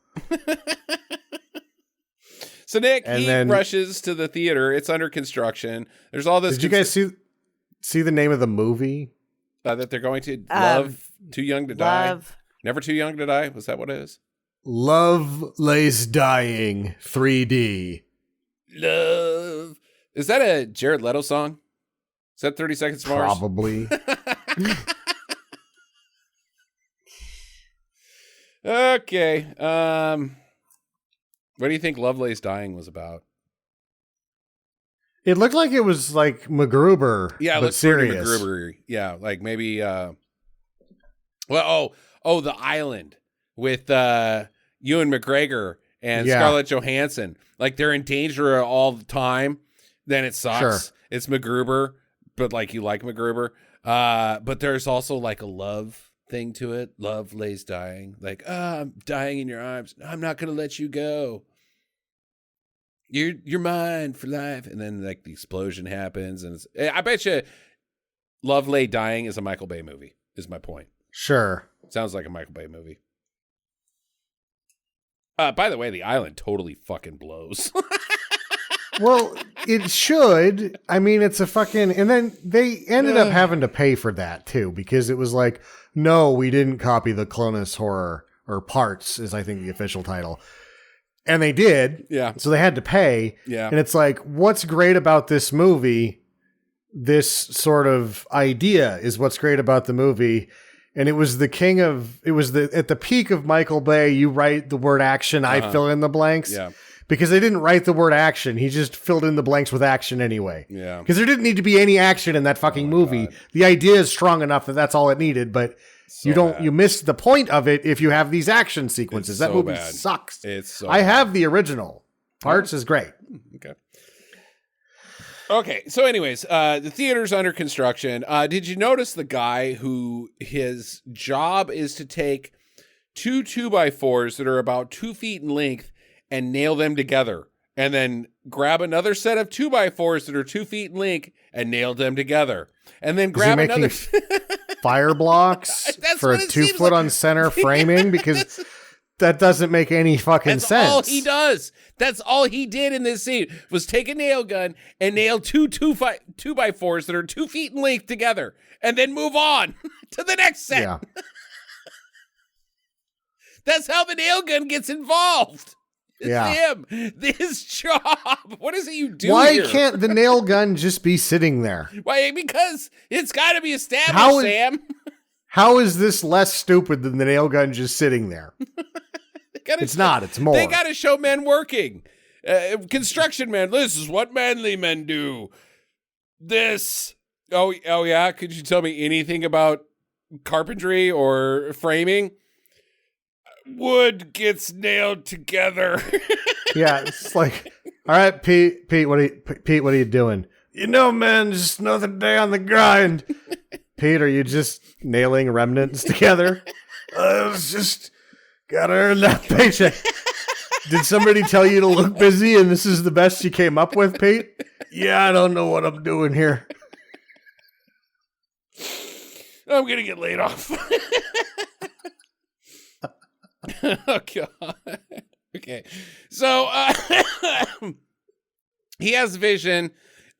So Nick, rushes to the theater. It's under construction. There's all this. Did you guys see the name of the movie? That they're going to Love Too Young to Die? Never Too Young to Die? Was that what it is? Love Lays Dying 3D. Love. Is that a Jared Leto song? Is that 30 Seconds to Mars? Probably. Okay. What do you think Lovelace Dying was about? It looked like it was like MacGruber, but serious. MacGruber. Yeah, like maybe. The Island with Ewan McGregor and Scarlett Johansson. Like they're in danger all the time. Then it sucks. Sure. It's MacGruber, but like you like MacGruber. But there's also like a love thing to it. Love lays dying. Like, I'm dying in your arms. I'm not gonna let you go. You're mine for life. And then like the explosion happens, and I bet you Love Lay Dying is a Michael Bay movie, is my point. Sure. Sounds like a Michael Bay movie. By the way, The Island totally fucking blows. Well, it should. I mean, it's a fucking... And then they ended up having to pay for that, too, because it was like, no, we didn't copy the Clonus Horror, or Parts is, I think, the official title. And they did. Yeah. So they had to pay. Yeah. And it's like, what's great about this movie? This sort of idea is what's great about the movie. And it was at the peak of Michael Bay, you write the word action, I fill in the blanks. Yeah. Because they didn't write the word action. He just filled in the blanks with action anyway. Yeah. Because there didn't need to be any action in that fucking movie. God. The idea is strong enough that that's all it needed, but you miss the point of it if you have these action sequences. That movie sucks. It's so I have the original. Parts is great. Okay. So anyways, the theater's under construction. Did you notice the guy who his job is to take 2 2x4s that are about 2 feet in length and nail them together, and then grab another set of 2x4s that are 2 feet in length and nail them together, and then grab another fire blocks for a 2 foot on center framing? Because That doesn't make any fucking That's sense. all he does. That's all he did in this scene was take a nail gun and nail two by fours that are 2 feet in length together and then move on to the next set. Yeah. That's how the nail gun gets involved. It's him. His job. What is it you do Why here? can't the nail gun just be sitting there? Why? Because it's got to be established, Sam. How is this less stupid than the nail gun just sitting there? It's not. It's more. They got to show men working. Construction men. This is what manly men do. This. Oh yeah. Could you tell me anything about carpentry or framing? Wood gets nailed together. Yeah, it's like, all right, Pete, what are you doing? You know, man, just another day on the grind. Pete, are you just nailing remnants together? I was just gotta earn that paycheck. Did somebody tell you to look busy and this is the best you came up with, Pete? Yeah, I don't know what I'm doing here. I'm gonna get laid off. Oh God. Okay. So he has vision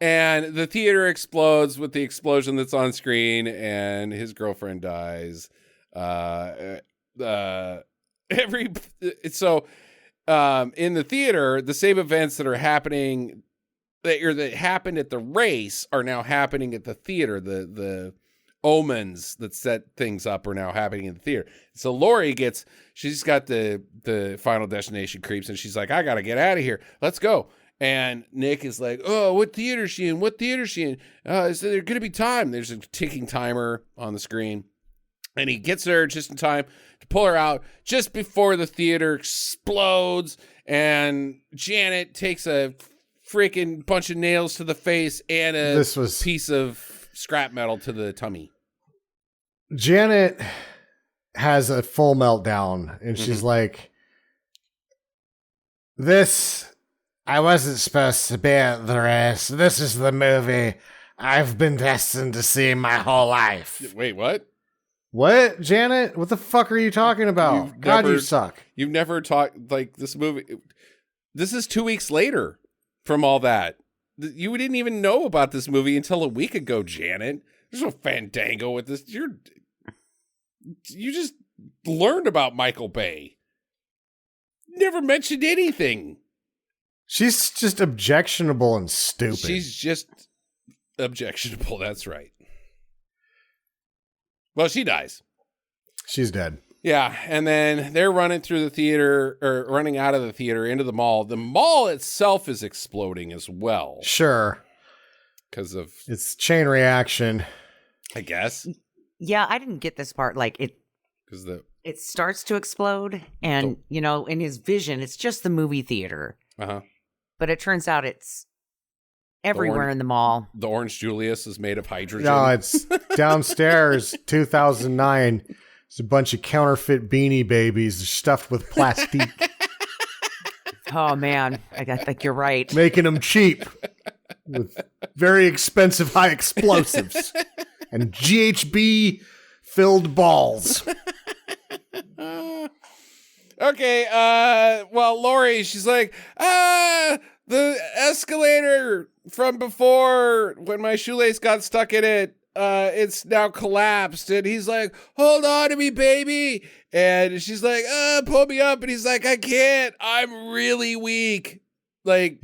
and the theater explodes with the explosion that's on screen and his girlfriend dies. In the theater, the same events that are happening that happened at the race are now happening at the theater. The omens that set things up are now happening in the theater. So Lori she's got the Final Destination creeps and she's like, I gotta get out of here. Let's go. And Nick is like, oh, what theater is she in? What theater is she in? Is there gonna be time? There's a ticking timer on the screen. And he gets her just in time to pull her out just before the theater explodes. And Janet takes a freaking bunch of nails to the face and a piece of scrap metal to the tummy. Janet has a full meltdown and she's like, I wasn't supposed to be at the race. This is the movie I've been destined to see my whole life. Wait, what? What, Janet? What the fuck are you talking about? God, you suck. You've never talked like this movie. This is 2 weeks later from all that. You didn't even know about this movie until a week ago, Janet. There's no fandango with this. You just learned about Michael Bay. Never mentioned anything. She's just objectionable and stupid. She's just objectionable. That's right. Well, she dies. She's dead. Yeah, and then they're running through the theater, or running out of the theater into the mall. The mall itself is exploding as well. Sure. Because of... It's chain reaction. I guess. Yeah, I didn't get this part. Like, it starts to explode, and, in his vision, it's just the movie theater. Uh-huh. But it turns out it's everywhere in the mall. The Orange Julius is made of hydrogen. No, it's downstairs, 2009. It's a bunch of counterfeit Beanie Babies stuffed with plastic. Oh, man. I think you're right. Making them cheap with very expensive high explosives and GHB-filled balls. Okay, well, Lori, she's like, the escalator from before when my shoelace got stuck in it, it's now collapsed. And he's like, hold on to me, baby. And she's like, pull me up. And he's like, I can't. I'm really weak. Like,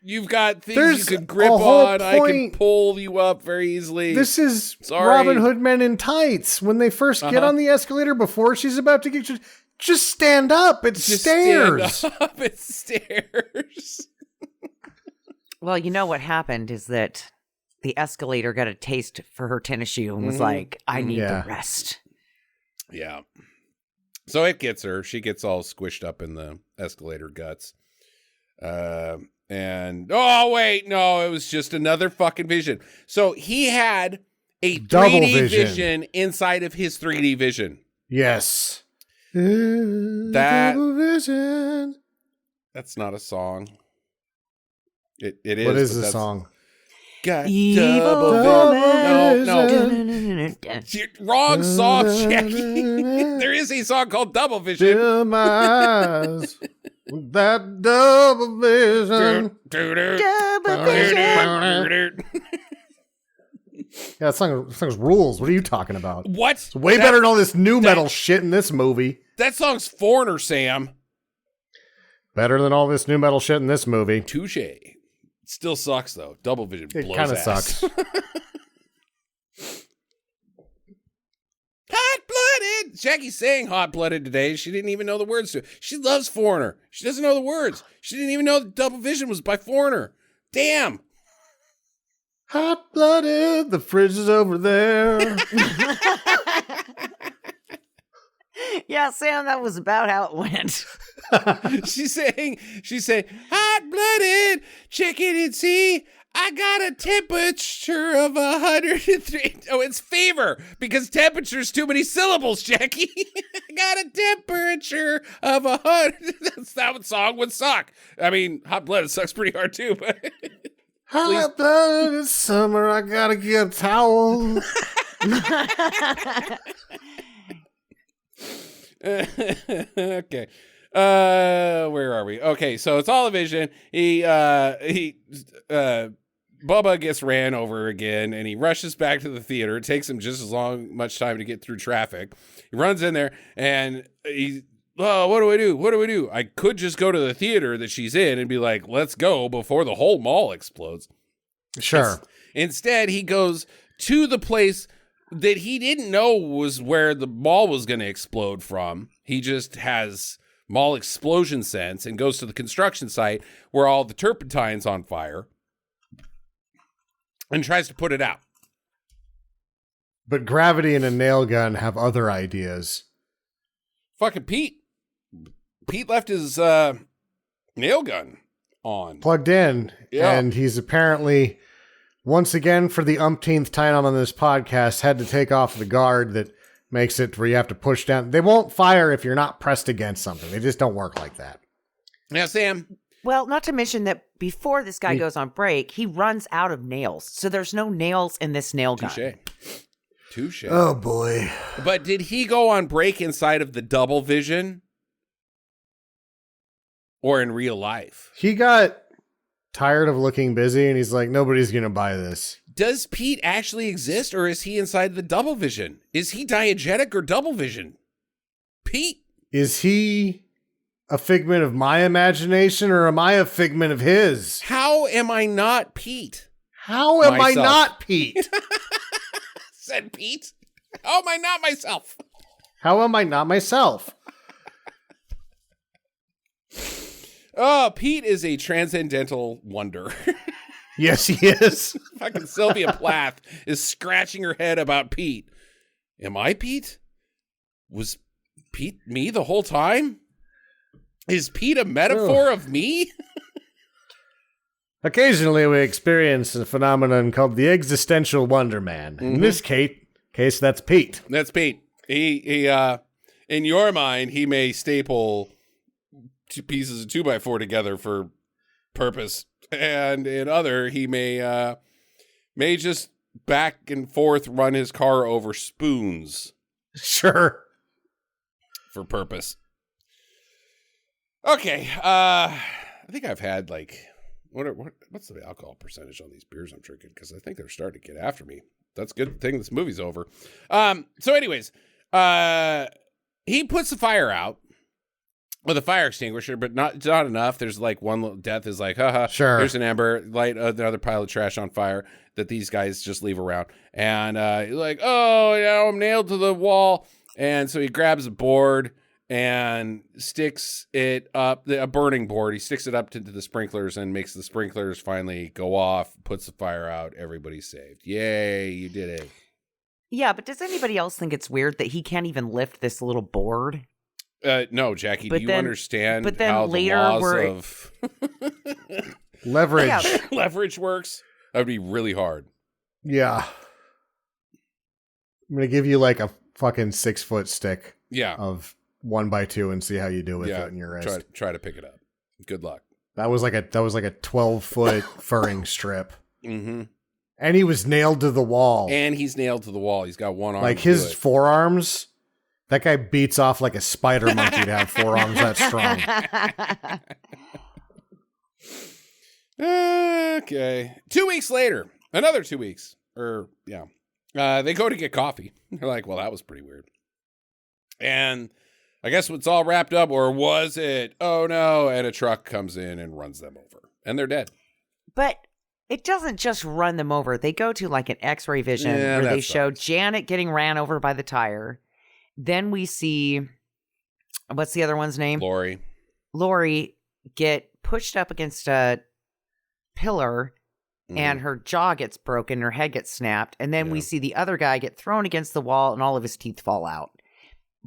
you've got things you can grip on. I can pull you up very easily. This is Robin Hood Men in Tights. When they first get on the escalator before she's about to get... Just stand up. It's stairs. Stand up. It's stairs. Well, you know what happened is that the escalator got a taste for her tennis shoe and was like, I need the rest. Yeah. So it gets her. She gets all squished up in the escalator guts. And, oh, wait, no, it was just another fucking vision. So he had a 3D vision inside of his 3D vision. Yes. That's not a song. It is. What is the song? got Evil double vision. You're wrong song, Jackie. There is a song called Double Vision. Fill my eyes with that double vision. Double vision. Yeah, that song's rules. What are you talking about? What? It's way better than all this new metal shit in this movie. That song's Foreigner, Sam. Better than all this new metal shit in this movie. Touche. Still sucks, though. Double Vision blows It kind of ass. sucks. Hot-blooded. Jackie's saying hot-blooded today. She didn't even know the words to it. She loves Foreigner. She doesn't know the words. She didn't even know that Double Vision was by Foreigner. Damn. Hot-blooded, the fridge is over there. Yeah, Sam, that was about how it went. She's saying, hot-blooded, check it and see. I got a temperature of 103. Oh, it's fever because temperature's too many syllables, Jackie. I got a temperature of 100. That song would suck. I mean, hot-blooded sucks pretty hard too, but... Hot-blooded, it's summer, I gotta get a towel. Okay. Where are we? Okay, so it's all a vision. Bubba gets ran over again and he rushes back to the theater. It takes him just as much time to get through traffic. He runs in there and what do I do? What do I do? I could just go to the theater that she's in and be like, let's go before the whole mall explodes. Sure. Instead, he goes to the place that he didn't know was where the mall was going to explode from. He just has mall explosion sense and goes to the construction site where all the turpentine's on fire and tries to put it out. But Gravity and a nail gun have other ideas. Fucking Pete left his nail gun on. Plugged in. Yeah. And he's apparently, once again, for the umpteenth time on this podcast, had to take off the guard that makes it where you have to push down. They won't fire if you're not pressed against something. They just don't work like that. Now, Sam. Well, not to mention that before this guy goes on break, he runs out of nails. So there's no nails in this nail gun. Touche. Oh, boy. But did he go on break inside of the double vision? Or in real life? He got tired of looking busy and he's like, nobody's going to buy this. Does Pete actually exist or is he inside the double vision? Is he diegetic or double vision? Pete? Is he a figment of my imagination or am I a figment of his? How am I not Pete? How am I not Pete? Said Pete. How am I not myself? How am I not myself? Oh, Pete is a transcendental wonder. Yes, he is. Fucking Sylvia Plath is scratching her head about Pete. Am I Pete? Was Pete me the whole time? Is Pete a metaphor of me? Occasionally we experience a phenomenon called the existential wonder man. Mm-hmm. In this case, that's Pete. That's Pete. He in your mind, he may staple two pieces of 2x4 together for purpose. And in other, he may just back and forth run his car over spoons. Sure. For purpose. Okay. I think I've had like, what's the alcohol percentage on these beers I'm drinking? Because I think they're starting to get after me. That's a good thing this movie's over. So anyways, he puts the fire out with a fire extinguisher, but not enough. There's like one little death is like, haha, sure. Here's an ember, light another pile of trash on fire that these guys just leave around. And he's like, oh, yeah, I'm nailed to the wall. And so he grabs a board and sticks it up, a burning board. He sticks it up into the sprinklers and makes the sprinklers finally go off, puts the fire out. Everybody's saved. Yay, you did it. Yeah, but does anybody else think it's weird that he can't even lift this little board? No, Jackie, do you understand but then how later the laws of leverage works? That would be really hard. Yeah. I'm going to give you like a fucking 6-foot stick of 1x2 and see how you do with it in your wrist. Try to pick it up. Good luck. That was like a 12-foot furring strip. Mm-hmm. And he was nailed to the wall. And he's nailed to the wall. He's got one arm. Like his forearms, that guy beats off like a spider monkey to have forearms that strong. Okay. 2 weeks later, another 2 weeks. They go to get coffee. They're like, well, that was pretty weird. And I guess it's all wrapped up, or was it? Oh no. And a truck comes in and runs them over. And they're dead. But it doesn't just run them over. They go to like an x-ray vision where they show Janet getting ran over by the tire. Then we see, what's the other one's name? Lori get pushed up against a pillar and her jaw gets broken, her head gets snapped. And then we see the other guy get thrown against the wall and all of his teeth fall out.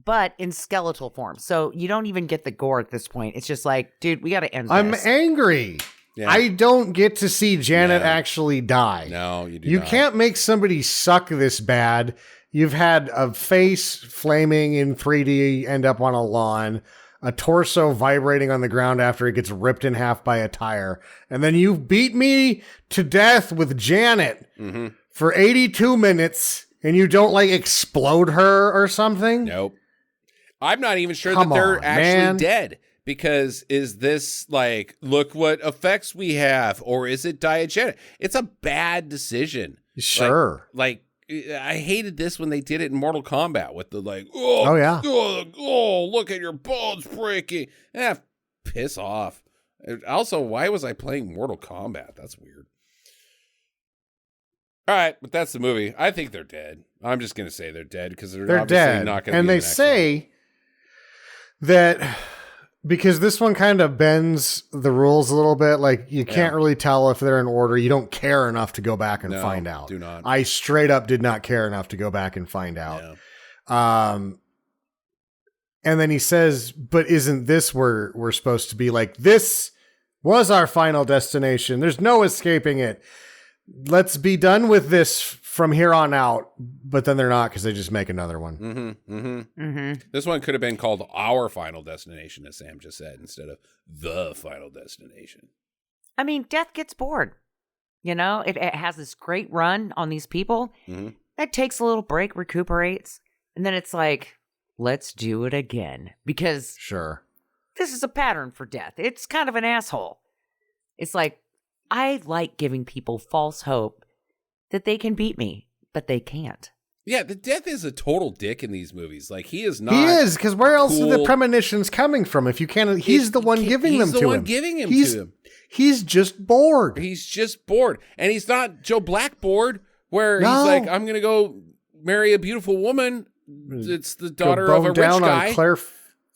But in skeletal form. So you don't even get the gore at this point. It's just like, dude, we got to end this. I'm angry. Yeah. I don't get to see Janet actually die. No, you do You not. can't make somebody suck this bad. You've had a face flaming in 3D end up on a lawn, a torso vibrating on the ground after it gets ripped in half by a tire, and then you beat me to death with Janet for 82 minutes, and you don't, like, explode her or something? Nope. I'm not even sure that they're actually dead. Because is this like, look what effects we have, or is it diegetic? It's a bad decision. Sure. Like I hated this when they did it in Mortal Kombat with the like, look at your bones breaking. Piss off. Also, why was I playing Mortal Kombat? That's weird. All right, but that's the movie. I think they're dead. I'm just going to say they're dead because they're obviously dead. Not going to be and they say that... Because this one kind of bends the rules a little bit. Like, you can't really tell if they're in order. You don't care enough to go back and find out. Do not. I straight up did not care enough to go back and find out. Yeah. And then he says, but isn't this where we're supposed to be? Like, this was our final destination. There's no escaping it. Let's be done with this from here on out. But then they're not, because they just make another one. This one could have been called Our Final Destination, as Sam just said, instead of The Final Destination. I mean, death gets bored. You know, it has this great run on these people. It takes a little break, recuperates. And then it's like, let's do it again. Because this is a pattern for death. It's kind of an asshole. It's like, I like giving people false hope that they can beat me, but they can't. Yeah, the death is a total dick in these movies. Like, he is not. He is, because where else are the premonitions coming from? If you can't, he's the one giving them to him. He's the one giving him to him. He's just bored. He's just bored. And he's not Joe Black bored, where he's like, I'm going to go marry a beautiful woman. It's the daughter of a rich guy. On Claire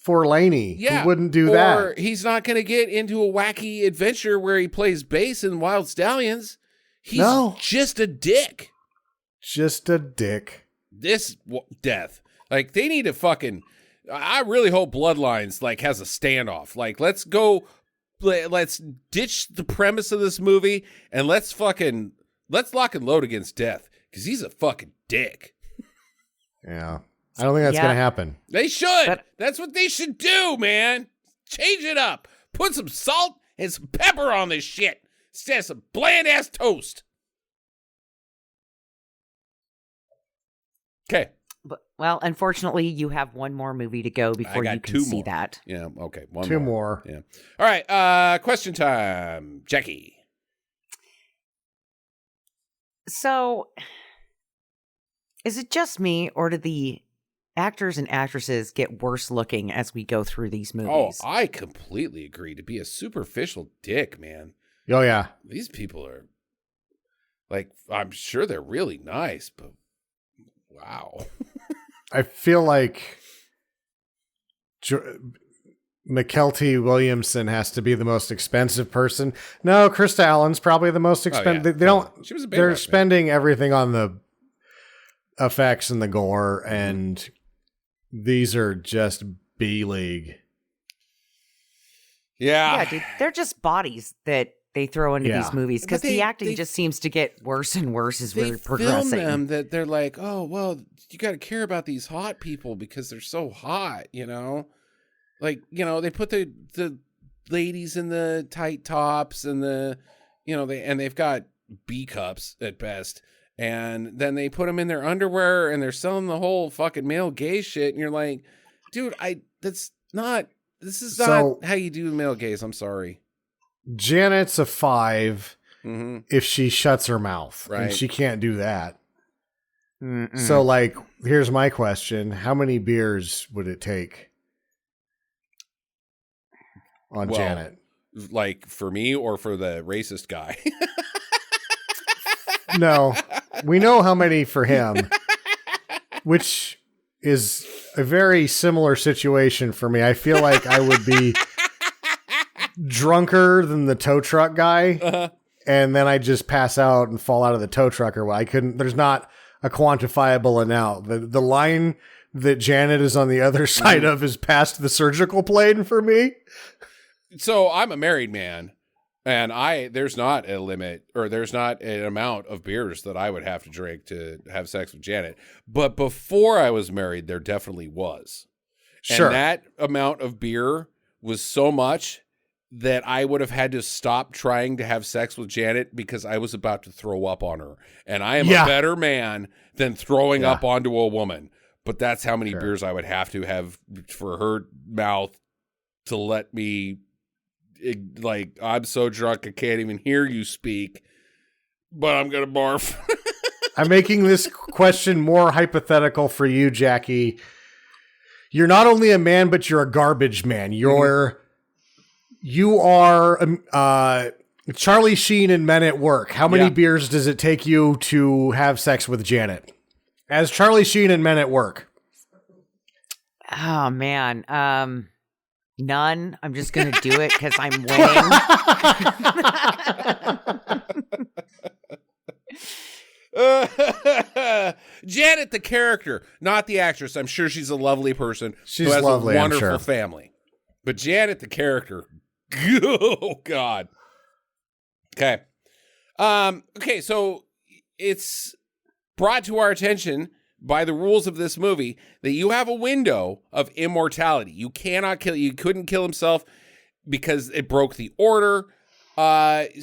Forlaney. Yeah. Who wouldn't do that? Or he's not going to get into a wacky adventure where he plays bass in Wild Stallions. He's just a dick. Just a dick. This death. Like, they need to fucking... I really hope Bloodlines, like, has a standoff. Like, let's ditch the premise of this movie and let's lock and load against death. Because he's a fucking dick. Yeah. I don't think that's going to happen. They should. That's what they should do, man. Change it up. Put some salt and some pepper on this shit instead of some bland-ass toast. Okay. Well, unfortunately, you have one more movie to go before you can see that. Yeah, okay. Two more. Yeah. All right, question time. Jackie. So, is it just me, or do the actors and actresses get worse looking as we go through these movies? Oh, I completely agree. To be a superficial dick, man. Oh, yeah. These people are, like, I'm sure they're really nice, but wow. I feel like McKelty Williamson has to be the most expensive person. No, Krista Allen's probably the most expensive. Oh, yeah. They don't. She was a big they're rep, spending everything on the effects and the gore, and these are just B league. Yeah, dude, they're just bodies that they throw into these movies because the acting just seems to get worse and worse as we're progressing. They film them that they're like, oh, well, you got to care about these hot people because they're so hot, you know? Like, you know, they put the ladies in the tight tops and they've got B cups at best. And then they put them in their underwear and they're selling the whole fucking male gaze shit. And you're like, dude, this is not how you do male gaze. I'm sorry. Janet's a 5 if she shuts her mouth. Right. And she can't do that. Mm-mm. So, like, here's my question. How many beers would it take on Janet? Like, for me or for the racist guy? No. We know how many for him, which is a very similar situation for me. I feel like I would be drunker than the tow truck guy, and then I just pass out and fall out of the tow truck, or there's not a quantifiable amount. The line that Janet is on the other side of is past the surgical plane for me. So I'm a married man, and there's not a limit, or there's not an amount of beers that I would have to drink to have sex with Janet. But before I was married, there definitely was. Sure. And that amount of beer was so much that I would have had to stop trying to have sex with Janet because I was about to throw up on her. And I am a better man than throwing up onto a woman. But that's how many beers I would have to have for her mouth to let me, like, I'm so drunk I can't even hear you speak, but I'm going to barf. I'm making this question more hypothetical for you, Jackie. You're not only a man, but you're a garbage man. You are Charlie Sheen in Men at Work. How many beers does it take you to have sex with Janet? As Charlie Sheen in Men at Work. Oh, man. None. I'm just going to do it because I'm winning. Janet, the character, not the actress. I'm sure she's a lovely person. She's who has lovely, a wonderful I'm sure. family. But Janet, the character, oh God. Okay. Okay. So it's brought to our attention by the rules of this movie that you have a window of immortality. You cannot kill. You couldn't kill himself because it broke the order. But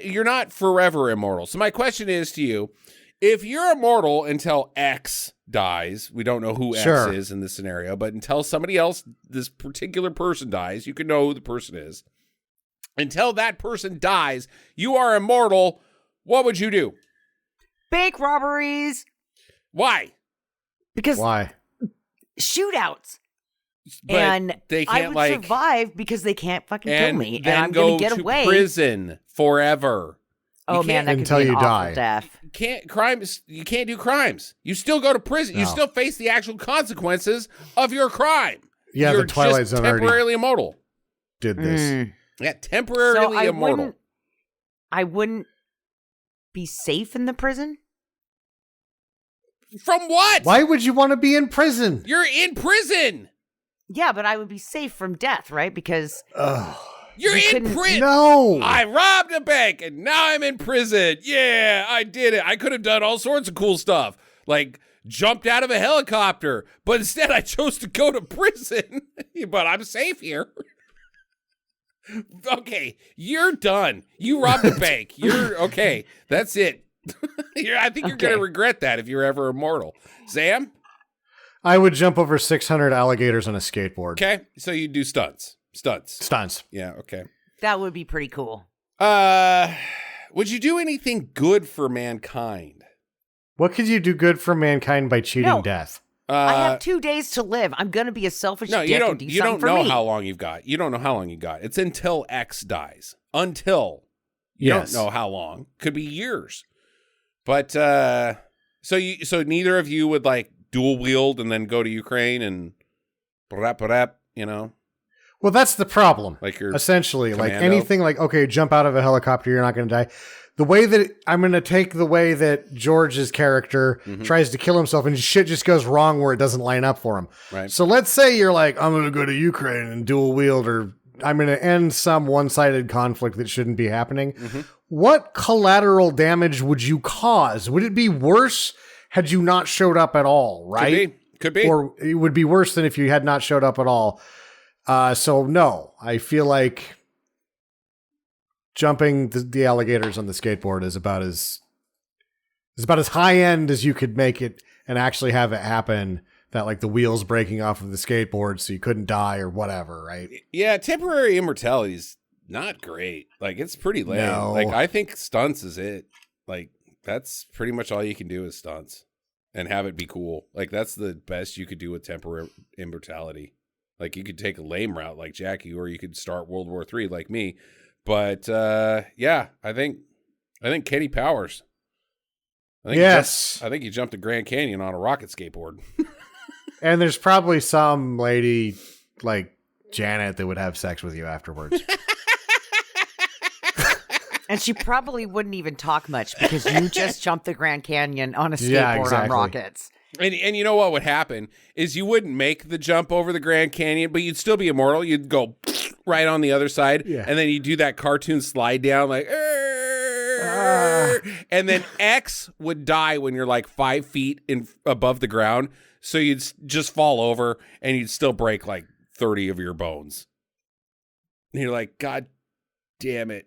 you're not forever immortal. So my question is to you, if you're immortal until X dies, we don't know who X is in this scenario, but until somebody else, this particular person dies, you can know who the person is. Until that person dies, you are immortal. What would you do? Bank robberies. Why? Because why? Shootouts. But and they I can't would survive because they can't fucking kill me, and I'm go going to get to away. prison forever. Oh man, that could until be an you awful die. death. You can't do crimes. You still go to prison. No. You still face the actual consequences of your crime. Yeah, You're the Twilight just Zone already temporarily immortal. did this. Yeah, temporarily immortal. I wouldn't be safe in the prison. From what? Why would you want to be in prison? You're in prison. Yeah, but I would be safe from death, right? Because You're in prison. No. I robbed a bank and now I'm in prison. Yeah, I did it. I could have done all sorts of cool stuff, like jumped out of a helicopter, but instead I chose to go to prison. But I'm safe here. Okay, you're done. You robbed a bank. You're okay. That's it. I think you're going to regret that if you're ever immortal. Sam? I would jump over 600 alligators on a skateboard. Okay, so you do stunts. Stunts. Yeah, okay. that would be pretty cool. Would you do anything good for mankind? What could you do good for mankind by cheating death? I have 2 days to live. I'm going to be a selfish dick you and do you something don't for know me. how long you've got. You don't know how long you got. It's until X dies. Until. You Yes. don't know how long. Could be years. But so neither of you would like dual wield and then go to Ukraine and you know? Well, that's the problem. Like your essentially, like commando? anything like, okay, jump out of a helicopter, you're not going to die. The way that I'm going to take the way that George's character tries to kill himself and shit just goes wrong where it doesn't line up for him. Right. So let's say you're like, I'm going to go to Ukraine and dual wield, or I'm going to end some one-sided conflict that shouldn't be happening. What collateral damage would you cause? Would it be worse had you not showed up at all, right? Could be. Or it would be worse than if you had not showed up at all. So no, I feel like jumping the alligators on the skateboard is about as high end as you could make it and actually have it happen. That like the wheels breaking off of the skateboard so you couldn't die or whatever, right? Yeah, temporary immortality is not great. Like, it's pretty lame. No. Like, I think stunts is it. Like, that's pretty much all you can do is stunts and have it be cool. Like, that's the best you could do with temporary immortality. Like, you could take a lame route like Jackie, or you could start World War III like me. But yeah, I think Kenny Powers. I think you jumped the Grand Canyon on a rocket skateboard. And there's probably some lady like Janet that would have sex with you afterwards. And she probably wouldn't even talk much because you just jumped the Grand Canyon on a skateboard on rockets. And you know what would happen is you wouldn't make the jump over the Grand Canyon, but you'd still be immortal. You'd go right on the other side, and then you do that cartoon slide down like, and then X would die when you're like 5 feet above the ground. So you'd just fall over and you'd still break like 30 of your bones. And you're like, God damn it.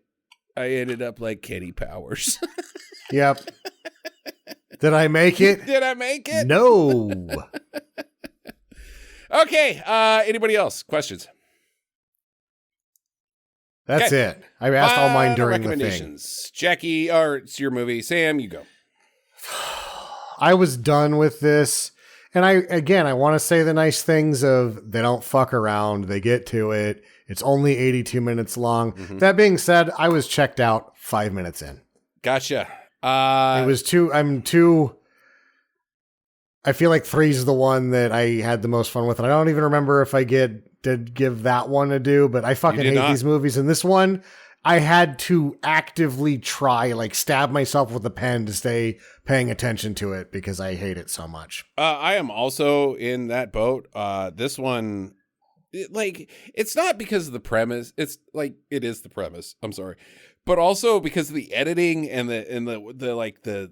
I ended up like Kenny Powers. Yep. Did I make it? Did I make it? No. Okay. Anybody else? Questions? That's it. I asked all mine during the thing. Recommendations. Jackie, or it's your movie. Sam, you go. I was done with this. And I want to say the nice things of they don't fuck around. They get to it. It's only 82 minutes long. Mm-hmm. That being said, I was checked out 5 minutes in. Gotcha. It was I feel like 3's the one that I had the most fun with. And I don't even remember if I did give that one a do, but I fucking hate these movies. And this one, I had to actively try, like stab myself with a pen to stay paying attention to it because I hate it so much. I am also in that boat. This one, it's not because of the premise. It's like, it is the premise. I'm sorry. But also because of the editing and the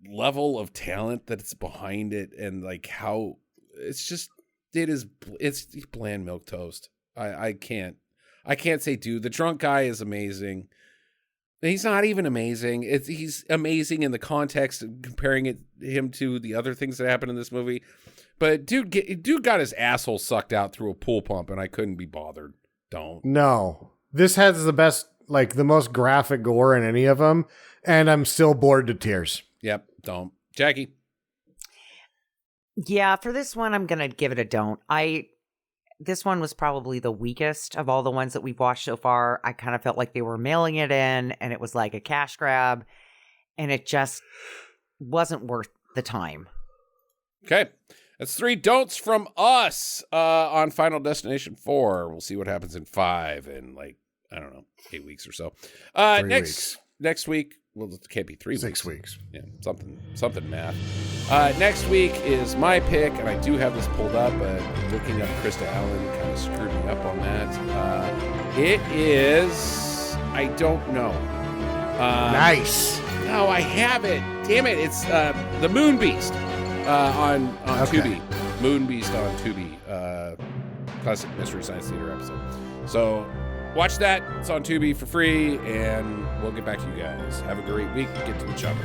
level of talent that's behind it, and like how it's bland milquetoast. I can't say, dude, the drunk guy is amazing. He's not even amazing. He's amazing in the context of comparing him to the other things that happen in this movie. But dude got his asshole sucked out through a pool pump, and I couldn't be bothered. Don't. No, this has the best, like the most graphic gore in any of them, and I'm still bored to tears. Yep. Don't. Jackie. Yeah, for this one, I'm gonna give it a don't. This one was probably the weakest of all the ones that we've watched so far. I kind of felt like they were mailing it in and it was like a cash grab, and it just wasn't worth the time. Okay. That's 3 don'ts from us on Final Destination 4. We'll see what happens in 5 in 8 weeks or so. 3 weeks. Next week, well, it can't be 3 weeks. 6 weeks. Yeah, something math. Next week is my pick, and I do have this pulled up, but looking up Krista Allen kind of screwed me up on that. It is, I don't know. Nice. No, I have it. Damn it. It's The Moon Beast on Tubi. Moon Beast on Tubi. Classic Mystery Science Theater episode. So watch that. It's on Tubi for free, and we'll get back to you guys. Have a great week. Get to the chopper.